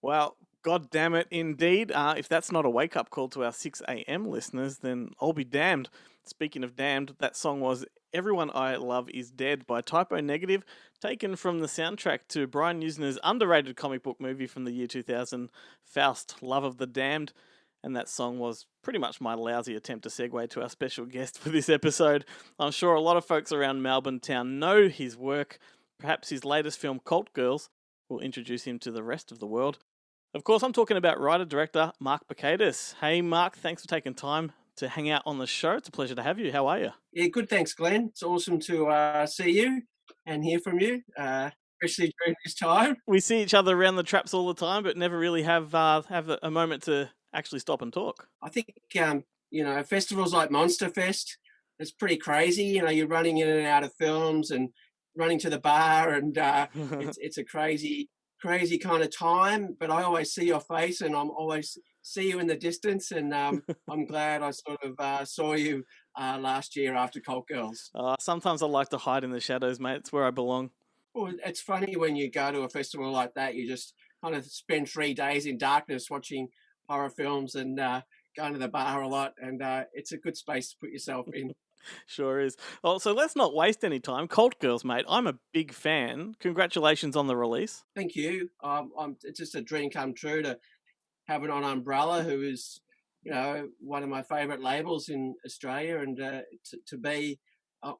Well, God damn it, indeed. If that's not a wake-up call to our 6 a.m. listeners, then I'll be damned. Speaking of damned, that song was Everyone I Love Is Dead by Typo Negative, taken from the soundtrack to Brian Usner's underrated comic book movie from the year 2000, Faust, Love of the Damned. And that song was pretty much my lousy attempt to segue to our special guest for this episode. I'm sure a lot of folks around Melbourne town know his work. Perhaps his latest film, Cult Girls, will introduce him to the rest of the world. Of course, I'm talking about writer-director Mark Bakaitis. Hey, Mark, thanks for taking time to hang out on the show. It's a pleasure to have you. How are you? Yeah, good. Thanks, Glenn. It's awesome to see you and hear from you, especially during this time. We see each other around the traps all the time, but never really have a moment to actually stop and talk. I think festivals like Monster Fest, it's pretty crazy. You're running in and out of films and running to the bar, and it's a crazy kind of time. But I always see your face, and I'm always see you in the distance, and I'm glad I sort of saw you last year after Cult Girls. Sometimes I like to hide in the shadows, mate. It's where I belong. Well, it's funny when you go to a festival like that, you just kind of spend 3 days in darkness watching horror films and going to the bar a lot, and it's a good space to put yourself in. Sure is. Oh, so let's not waste any time. Cult Girls, mate. I'm a big fan. Congratulations on the release. Thank you. It's just a dream come true to have it on Umbrella, who is, one of my favourite labels in Australia, and to be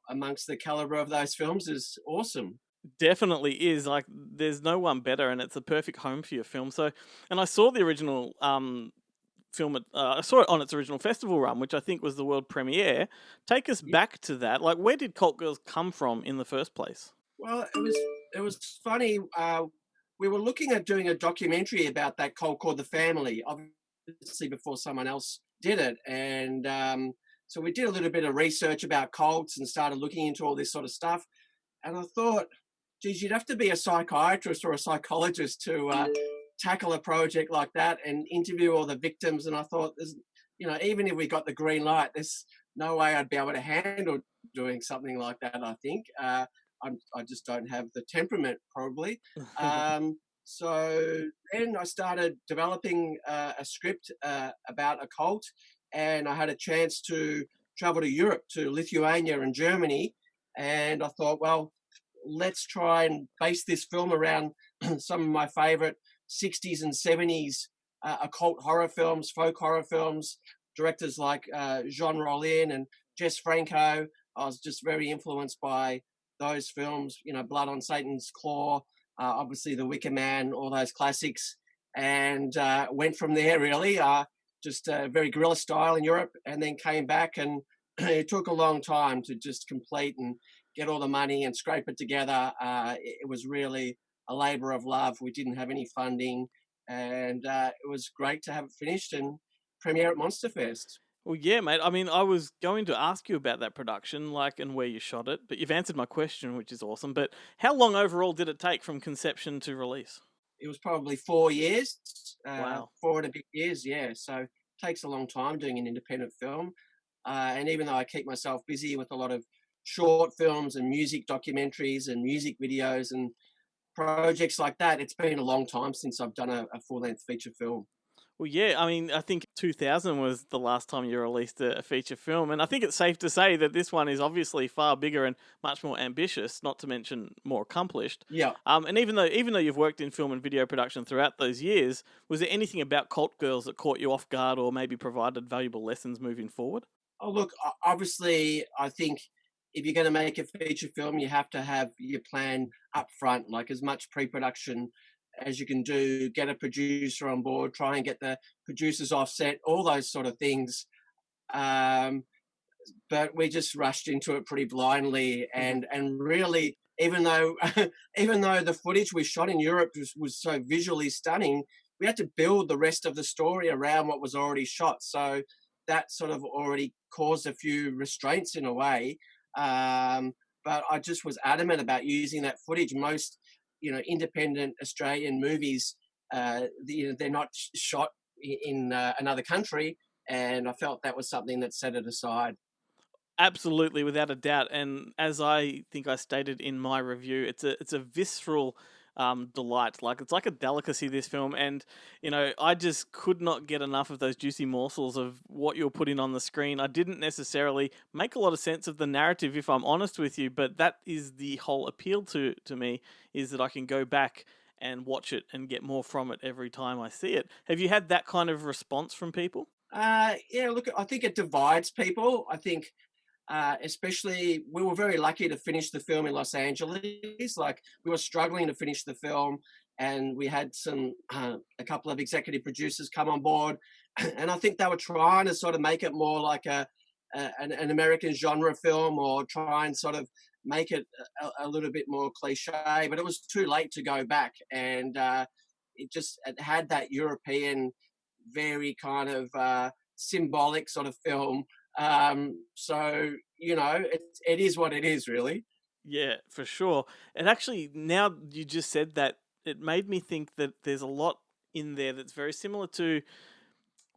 amongst the calibre of those films is awesome. Definitely is. Like, there's no one better, and it's a perfect home for your film. So, and I saw the original film. I saw it on its original festival run, which I think was the world premiere. Take us back to that. Like, where did Cult Girls come from in the first place? Well, it was funny. We were looking at doing a documentary about that cult called The Family, obviously before someone else did it, and so we did a little bit of research about cults and started looking into all this sort of stuff. And I thought, geez, you'd have to be a psychiatrist or a psychologist to tackle a project like that and interview all the victims. And I thought, even if we got the green light, there's no way I'd be able to handle doing something like that, I think. I just don't have the temperament, probably. So then I started developing a script about a cult, and I had a chance to travel to Europe, to Lithuania and Germany. And I thought, well, let's try and base this film around some of my favorite 60s and 70s occult horror films, folk horror films, directors like Jean Rollin and Jess Franco. I was just very influenced by those films, Blood on Satan's Claw, obviously The Wicker Man, all those classics, and went from there, really, just very guerrilla style in Europe, and then came back, and it took a long time to just complete and get all the money and scrape it together. It was really a labour of love. We didn't have any funding, and it was great to have it finished and premiere at Monster Fest. Well, yeah, mate. I mean, I was going to ask you about that production, and where you shot it, but you've answered my question, which is awesome. But how long overall did it take from conception to release? It was probably 4 years. Wow. 4 and a bit years, yeah. So it takes a long time doing an independent film. And even though I keep myself busy with a lot of short films and music documentaries and music videos and projects like that, it's been a long time since I've done a full-length feature film. Well, yeah, I mean, I think 2000 was the last time you released a feature film, and I think it's safe to say that this one is obviously far bigger and much more ambitious, not to mention more accomplished. Yeah. And even though you've worked in film and video production throughout those years, was there anything about Cult Girls that caught you off guard or maybe provided valuable lessons moving forward? Oh, look, obviously, I think if you're going to make a feature film, you have to have your plan up front, like as much pre-production as you can do, get a producer on board, try and get the producers offset, all those sort of things. But we just rushed into it pretty blindly, and really, even though the footage we shot in Europe was so visually stunning, we had to build the rest of the story around what was already shot. So that sort of already caused a few restraints in a way. But I just was adamant about using that footage. Most independent Australian movies, they're not shot in another country, and I felt that was something that set it aside. Absolutely, without a doubt. And as I think I stated in my review, it's a visceral delight. Like, it's like a delicacy, this film, and I just could not get enough of those juicy morsels of what you're putting on the screen. I didn't necessarily make a lot of sense of the narrative, if I'm honest with you, but that is the whole appeal to me, is that I can go back and watch it and get more from it every time I see it. Have you had that kind of response from people? Yeah, look, I think it divides people. I think especially, we were very lucky to finish the film in Los Angeles. Like, we were struggling to finish the film, and we had a couple of executive producers come on board, and I think they were trying to sort of make it more like an American genre film, or try and sort of make it a little bit more cliche. But it was too late to go back, and it had that European, very kind of symbolic sort of film. So it is what it is, really. Yeah, for sure. And actually, now you just said that, it made me think that there's a lot in there that's very similar to,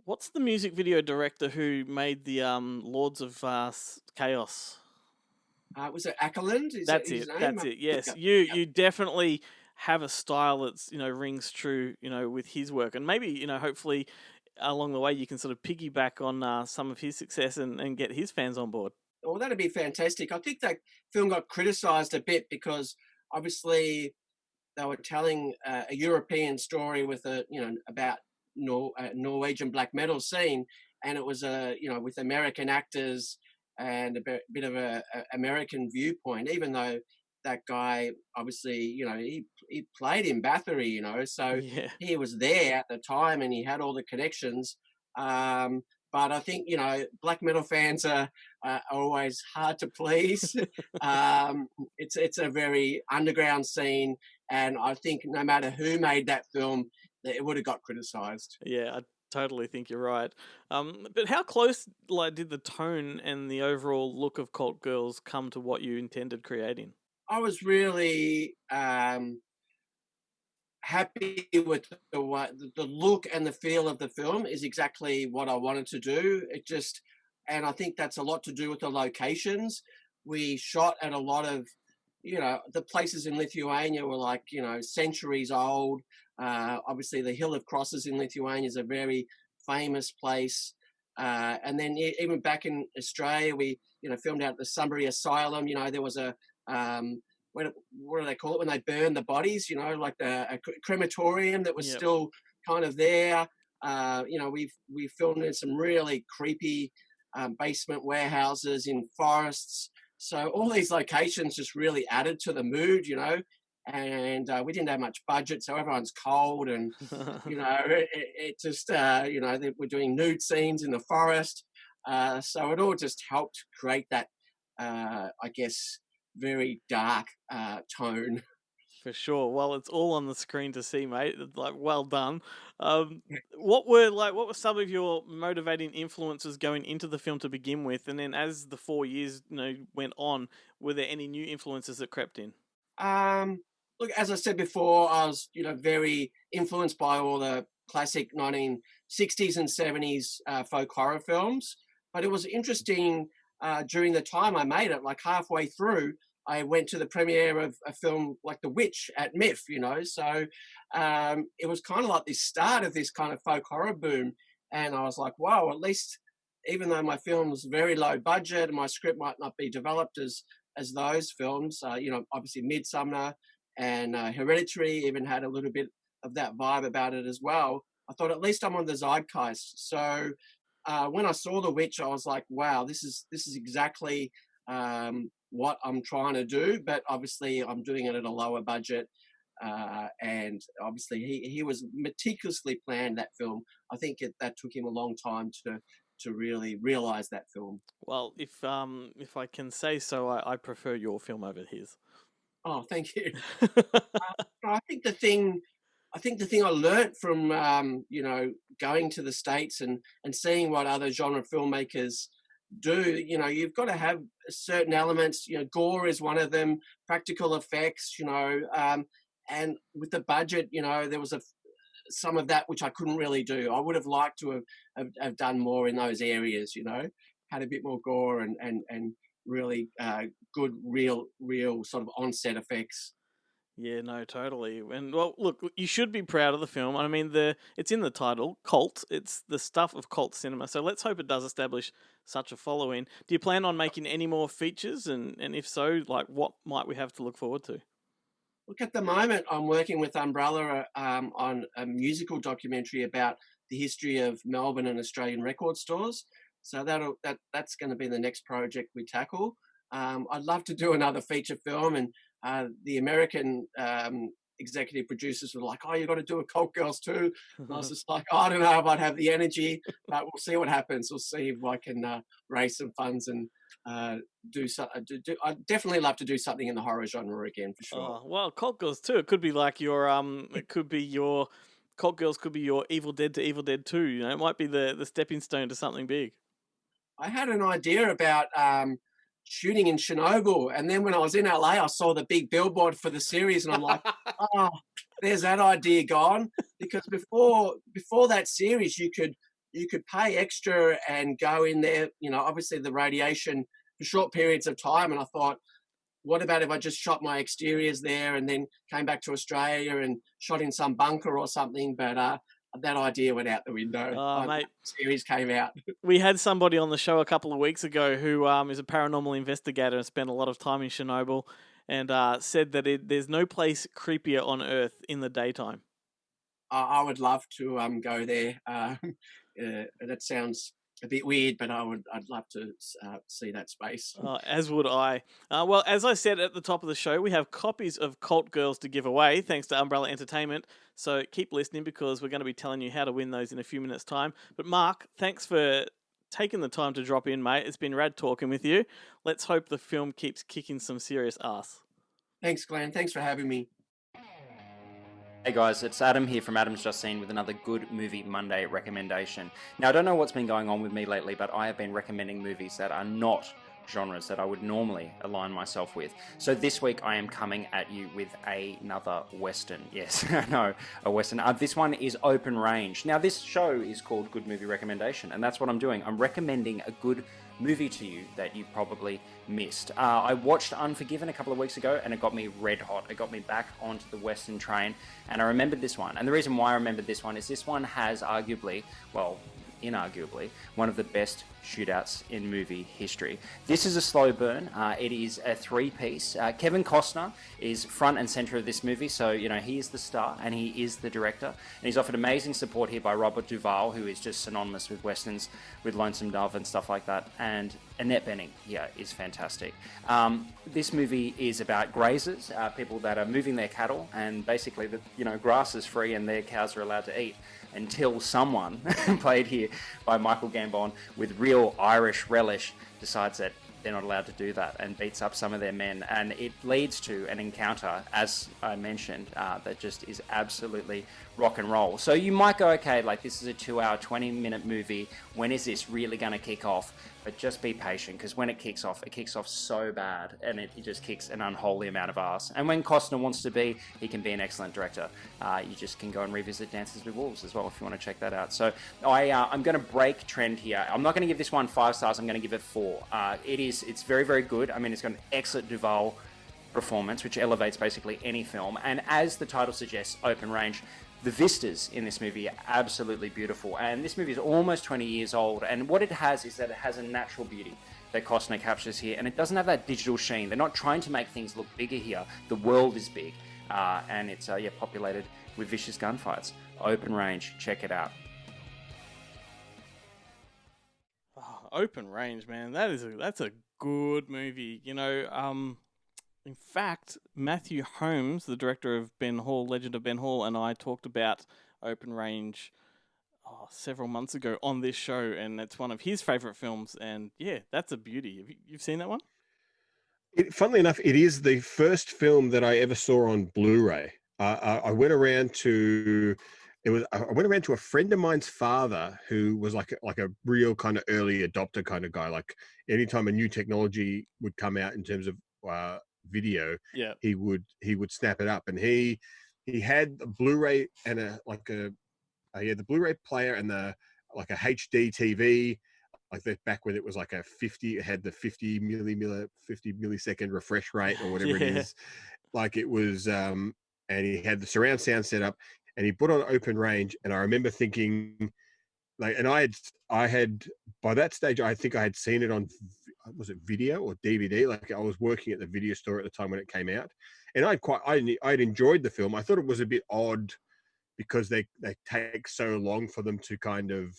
what's the music video director who made the Lords of Chaos? Was it Ackerland? That's it. That's it. Yes, you definitely have a style that's rings true with his work, and maybe hopefully along the way you can sort of piggyback on some of his success and get his fans on board. Well, that'd be fantastic. I think that film got criticised a bit because obviously they were telling a European story with about Norwegian black metal scene, and it was with American actors and a bit of a American viewpoint. Even though that guy obviously he played in Bathory, so Yeah. he was there at the time and he had all the connections. But I think black metal fans are always hard to please. It's a very underground scene, and I think no matter who made that film, it would have got criticised. Yeah, I totally think you're right. But how close did the tone and the overall look of Cult Girls come to what you intended creating? I was really happy with the look and the feel of the film. Is exactly what I wanted to do. And I think that's a lot to do with the locations. We shot at a lot of, the places in Lithuania were like, centuries old. Obviously, the Hill of Crosses in Lithuania is a very famous place. And then even back in Australia, we, filmed out at the Sunbury Asylum. There was a what do they call it when they burn the bodies? Like a crematorium that was Yep. still kind of there. We filmed in some really creepy basement warehouses in forests. So all these locations just really added to the mood, and we didn't have much budget, so everyone's cold, and it just we're doing nude scenes in the forest, so it all just helped create that I guess very dark tone. For sure. Well, it's all on the screen to see, mate. Like, well done. What were some of your motivating influences going into the film to begin with, and then as the 4 years went on, were there any new influences that crept in? Look, as I said before, I was very influenced by all the classic 1960s and 70s folk horror films. But it was interesting during the time I made it, like halfway through, I went to the premiere of a film like The Witch at MIF, so it was kind of like the start of this kind of folk horror boom. And I was like, wow, at least, even though my film was very low budget and my script might not be developed as those films, obviously Midsummer and Hereditary even had a little bit of that vibe about it as well. I thought at least I'm on the zeitgeist. So when I saw The Witch, I was like, wow, this is exactly what I'm trying to do, but obviously I'm doing it at a lower budget. And obviously he was meticulously planned that film. I think that took him a long time to really realize that film. Well, if I can say so, I prefer your film over his. Oh, thank you. I think the thing I learnt from going to the States and seeing what other genre filmmakers do, you've got to have certain elements. Gore is one of them, practical effects, and with the budget, there was some of that which I couldn't really do. I would have liked to have done more in those areas, had a bit more gore and really good real sort of on-set effects. Yeah, no, totally. And well, look, you should be proud of the film. I mean, it's in the title, Cult. It's the stuff of cult cinema. So let's hope it does establish such a following. Do you plan on making any more features? And if so, like, what might we have to look forward to? Look, at the moment, I'm working with Umbrella on a musical documentary about the history of Melbourne and Australian record stores. So that's going to be the next project we tackle. I'd love to do another feature film, and the American executive producers were like, "Oh, you got to do a Cult Girls too." And I was just like, "I don't know if I'd have the energy, but we'll see what happens. We'll see if I can raise some funds and do so. I'd definitely love to do something in the horror genre again for sure." Oh, well, Cult Girls too. It could be like your it could be your Cult Girls could be your Evil Dead to Evil Dead 2. You know, it might be the stepping stone to something big. I had an idea about shooting in Chernobyl, and then when I was in LA, I saw the big billboard for the series, and I'm like, "Oh, there's that idea gone." Because before that series, you could pay extra and go in there. You know, obviously the radiation for short periods of time, and I thought, what about if I just shot my exteriors there and then came back to Australia and shot in some bunker or something? But that idea went out the window. Oh, mate. The series came out. We had somebody on the show a couple of weeks ago who is a paranormal investigator and spent a lot of time in Chernobyl, and said that there's no place creepier on Earth in the daytime. I would love to go there. That sounds a bit weird, but I'd love to see that space. As would I. Well, as I said at the top of the show, we have copies of Cult Girls to give away, thanks to Umbrella Entertainment. So keep listening because we're going to be telling you how to win those in a few minutes' time. But Mark, thanks for taking the time to drop in, mate. It's been rad talking with you. Let's hope the film keeps kicking some serious ass. Thanks, Glenn. Thanks for having me. Hey guys, it's Adam here from Adam's Just Seen with another Good Movie Monday recommendation. Now, I don't know what's been going on with me lately, but I have been recommending movies that are not genres that I would normally align myself with. So this week I am coming at you with another Western. Yes, I know, a Western. This one is Open Range. Now, this show is called Good Movie Recommendation, and that's what I'm doing. I'm recommending a good movie to you that you probably missed. I watched Unforgiven a couple of weeks ago and it got me red hot. It got me back onto the Western train, and I remembered this one. And the reason why I remembered this one is this one has arguably, well, inarguably, one of the best shootouts in movie history. This is a slow burn. It is a three-piece. Kevin Costner is front and center of this movie, so you know he is the star and he is the director. And he's offered amazing support here by Robert Duvall, who is just synonymous with westerns, with Lonesome Dove and stuff like that. And Annette Bening here is fantastic. This movie is about grazers, people that are moving their cattle, and basically the grass is free and their cows are allowed to eat. Until someone, played here by Michael Gambon, with real Irish relish, decides that they're not allowed to do that and beats up some of their men. And it leads to an encounter, as I mentioned, that just is absolutely rock and roll. So you might go, okay, like this is a 2-hour, 20-minute movie. When is this really going to kick off? But just be patient, because when it kicks off so bad, and it just kicks an unholy amount of ass. And when Costner wants to be, he can be an excellent director. You just can go and revisit Dances with Wolves as well if you want to check that out. So I'm going to break trend here. I'm not going to give this one 5 stars. I'm going to give it 4. It's very, very good. I mean, it's got an excellent Duvall performance, which elevates basically any film. And as the title suggests, Open Range, the vistas in this movie are absolutely beautiful. And this movie is almost 20 years old. And what it has is that it has a natural beauty that Costner captures here. And it doesn't have that digital sheen. They're not trying to make things look bigger here. The world is big. And it's populated with vicious gunfights. Open Range, check it out. Oh, Open Range, man. That's a good movie. In fact, Matthew Holmes, the director of Ben Hur, Legend of Ben Hur, and I talked about Open Range several months ago on this show, and it's one of his favourite films. And yeah, that's a beauty. You've seen that one? Funnily enough, it is the first film that I ever saw on Blu-ray. I went around to a friend of mine's father who was like a real kind of early adopter kind of guy. Like anytime a new technology would come out in terms of video, he would snap it up, and he had a Blu-ray and the Blu-ray player and a HD TV, like that back when it was like it had the 50 millisecond refresh rate or whatever it is. Like it was and he had the surround sound set up, and he put on Open Range, and I remember thinking, like, and I had by that stage I think I had seen it on, was it video or DVD? Like I was working at the video store at the time when it came out, and I'd enjoyed the film. I thought it was a bit odd because they take so long for them to kind of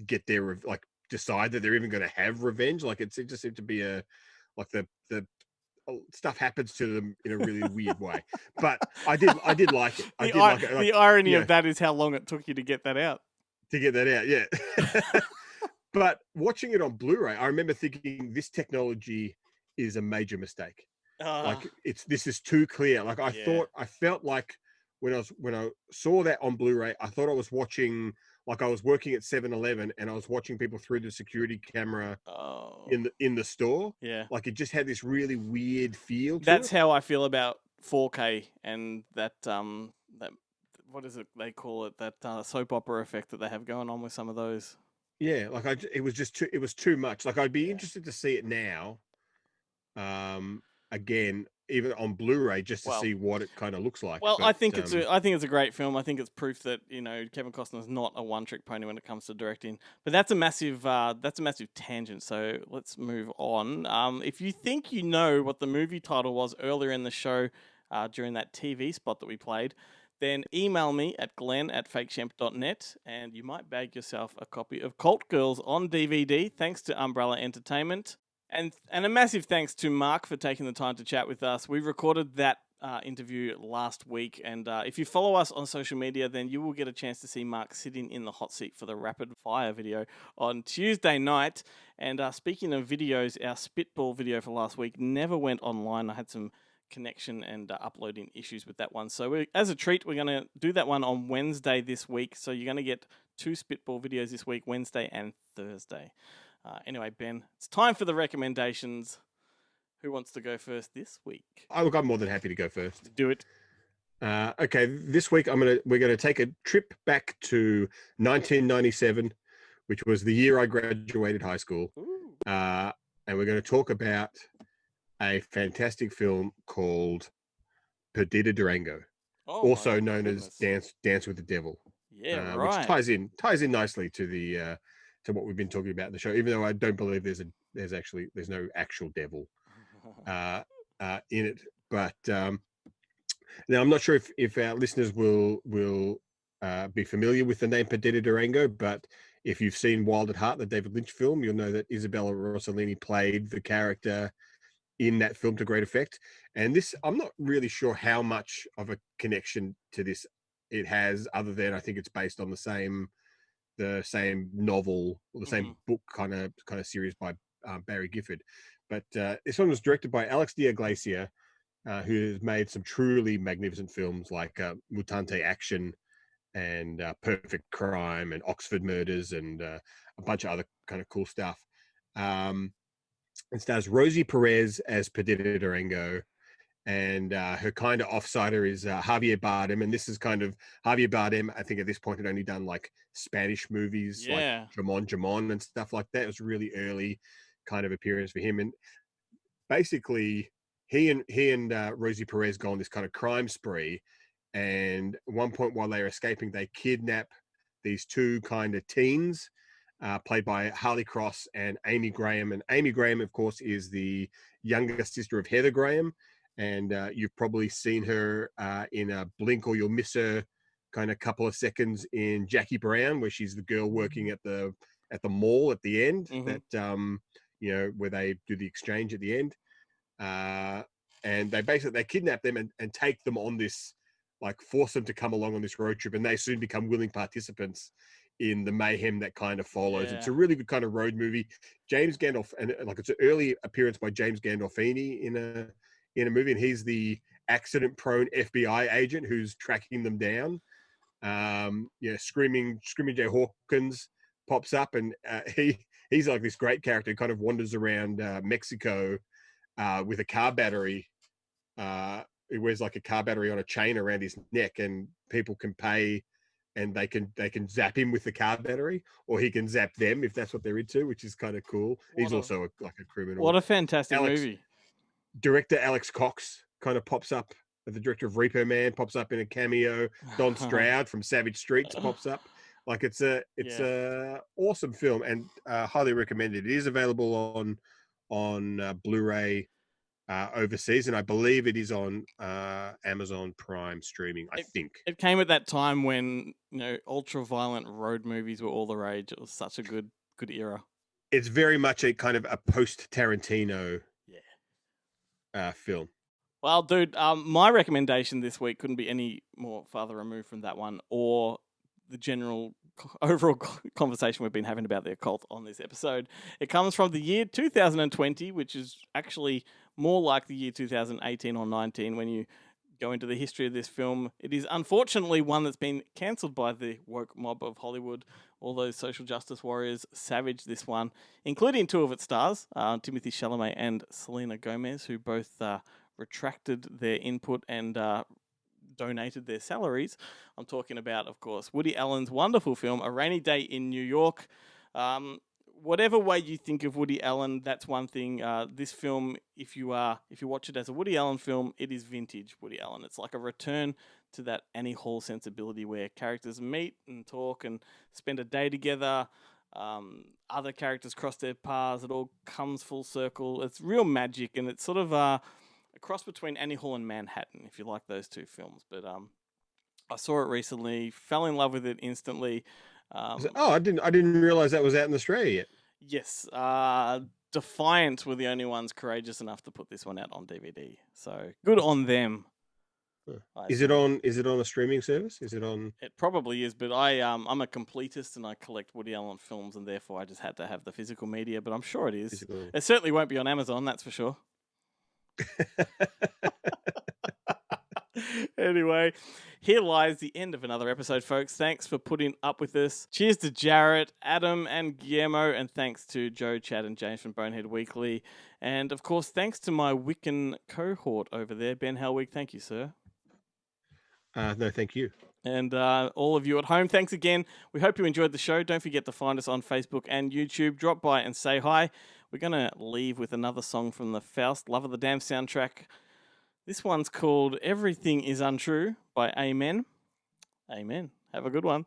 get their, like, decide that they're even going to have revenge. Like it just seemed to be the stuff happens to them in a really weird way. But I did like it. I did like it. The irony yeah, of that is how long it took you to get that out. to get that out. Yeah. But watching it on Blu-ray, I remember thinking this technology is a major mistake. Like this is too clear. Like I felt like when I saw that on Blu-ray, I thought I was watching, like I was working at 7-Eleven and I was watching people through the security camera in the store. Yeah. Like it just had this really weird feel to That's it. how I feel about 4K and that what is it they call it, that soap opera effect that they have going on with some of those. Yeah, like it was too much. Like I'd be interested to see it now, again, even on Blu-ray, just to see what it kind of looks like. Well, But, I think it's a great film. I think it's proof that Kevin Costner's not a one-trick pony when it comes to directing. But that's a massive tangent. So let's move on. If you think you know what the movie title was earlier in the show, during that TV spot that we played, then email me at glenn@fakeshemp.net and you might bag yourself a copy of Cult Girls on DVD, thanks to Umbrella Entertainment. And a massive thanks to Mark for taking the time to chat with us. We recorded that interview last week, and if you follow us on social media, then you will get a chance to see Mark sitting in the hot seat for the rapid fire video on Tuesday night. And speaking of videos, our Spitball video for last week never went online. I had some connection and uploading issues with that one. So as a treat, we're going to do that one on Wednesday this week. So you're going to get 2 Spitball videos this week, Wednesday and Thursday. Anyway, Ben, it's time for the recommendations. Who wants to go first this week? I'm more than happy to go first. Do it. Okay, this week we're gonna take a trip back to 1997, which was the year I graduated high school. And we're going to talk about a fantastic film called Perdita Durango, also known as Dance with the Devil. Yeah, right. Which ties in nicely to the to what we've been talking about in the show. Even though I don't believe there's no actual devil in it. But now I'm not sure if our listeners will be familiar with the name Perdita Durango, but if you've seen Wild at Heart, the David Lynch film, you'll know that Isabella Rossellini played the character in that film to great effect. And this, I'm not really sure how much of a connection to this it has, other than I think it's based on the same novel or the same book kind of series by Barry Gifford. But this one was directed by Alex de Iglesia, who has made some truly magnificent films like Mutante Action and Perfect Crime and Oxford Murders and a bunch of other kind of cool stuff. It stars Rosie Perez as Perdita Durango, and her kind of offsider is Javier Bardem. And this is kind of Javier Bardem, I think at this point had only done like Spanish movies like Jamon and stuff like that. It was a really early kind of appearance for him. And basically he and Rosie Perez go on this kind of crime spree. And at one point while they're escaping, they kidnap these 2 kind of teens, played by Harley Cross and Amy Graham. And Amy Graham, of course, is the younger sister of Heather Graham. And you've probably seen her in a blink or you'll miss her kind of couple of seconds in Jackie Brown, where she's the girl working at the mall at the end, that where they do the exchange at the end. And they kidnap them and take them on this, like force them to come along on this road trip, and they soon become willing participants in the mayhem that kind of follows. It's a really good kind of road movie. James Gandolf, and like it's an early appearance by James Gandolfini in a movie, and he's the accident-prone FBI agent who's tracking them down. Screaming Jay Hawkins pops up, and he's like this great character who kind of wanders around Mexico with a car battery. He wears like a car battery on a chain around his neck, and people can pay and they can zap him with the car battery, or he can zap them if that's what they're into, which is kind of cool. He's also like a criminal. What a fantastic movie. Director Alex Cox kind of pops up, the director of Repo Man pops up in a cameo. Don Stroud from Savage Streets pops up. Like it's a awesome film, and highly recommended. It is available on Blu-ray overseas, and I believe it is on Amazon Prime streaming. I think it came at that time when ultra-violent road movies were all the rage. It was such a good era. It's very much a kind of a post Tarantino film. Well, dude, my recommendation this week couldn't be any more farther removed from that one or the general overall conversation we've been having about the occult on this episode. It comes from the year 2020, which is actually more like the year 2018 or 19 when you go into the history of this film. It is unfortunately one that's been cancelled by the woke mob of Hollywood. All those social justice warriors savaged this one, including two of its stars, Timothée Chalamet and Selena Gomez, who both retracted their input and donated their salaries. I'm talking about, of course, Woody Allen's wonderful film, A Rainy Day in New York. Whatever way you think of Woody Allen, that's one thing. This film, if you watch it as a Woody Allen film, it is vintage Woody Allen. It's like a return to that Annie Hall sensibility where characters meet and talk and spend a day together. Other characters cross their paths. It all comes full circle. It's real magic, and it's sort of a cross between Annie Hall and Manhattan, if you like those two films. But I saw it recently, fell in love with it instantly. I didn't realize that was out in Australia yet. Yes, Defiant were the only ones courageous enough to put this one out on DVD. So good on them. Is it on a streaming service? Is it on? It probably is, but I'm a completist and I collect Woody Allen films, and therefore I just had to have the physical media. But I'm sure it is. Physical. It certainly won't be on Amazon, that's for sure. Anyway, here lies the end of another episode, folks. Thanks for putting up with us. Cheers to Jarrett, Adam, and Guillermo, and thanks to Joe, Chad, and James from Bonehead Weekly. And, of course, thanks to my Wiccan cohort over there, Ben Helwig. Thank you, sir. No, thank you. And all of you at home, thanks again. We hope you enjoyed the show. Don't forget to find us on Facebook and YouTube. Drop by and say hi. We're going to leave with another song from the Faust Love of the Damned soundtrack. This one's called Everything Is Untrue by Amen. Amen. Have a good one.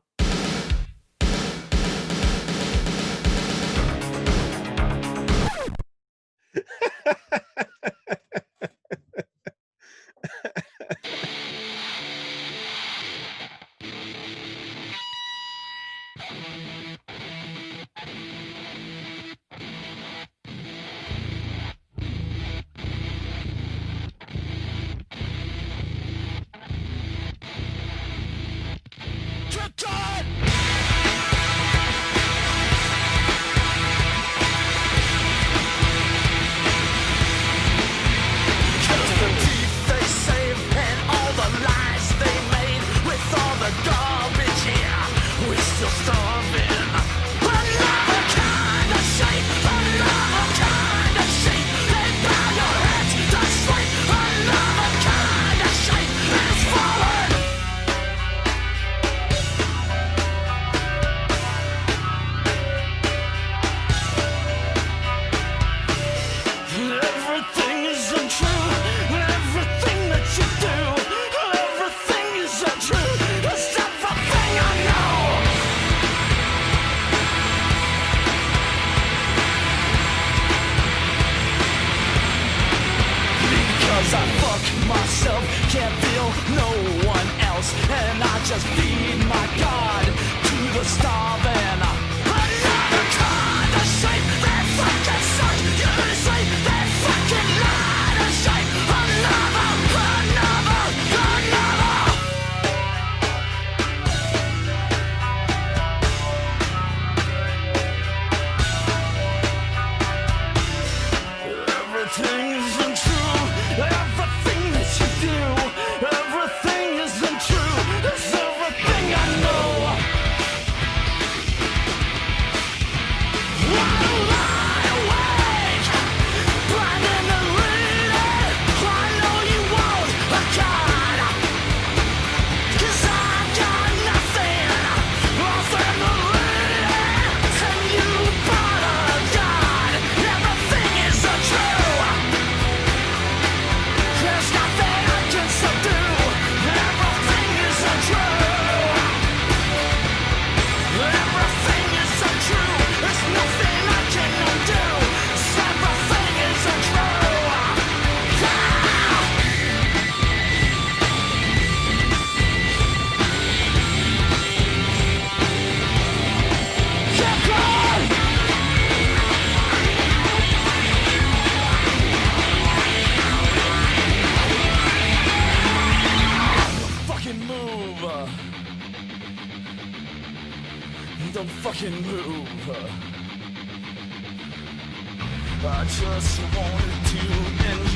can move. I just wanted to end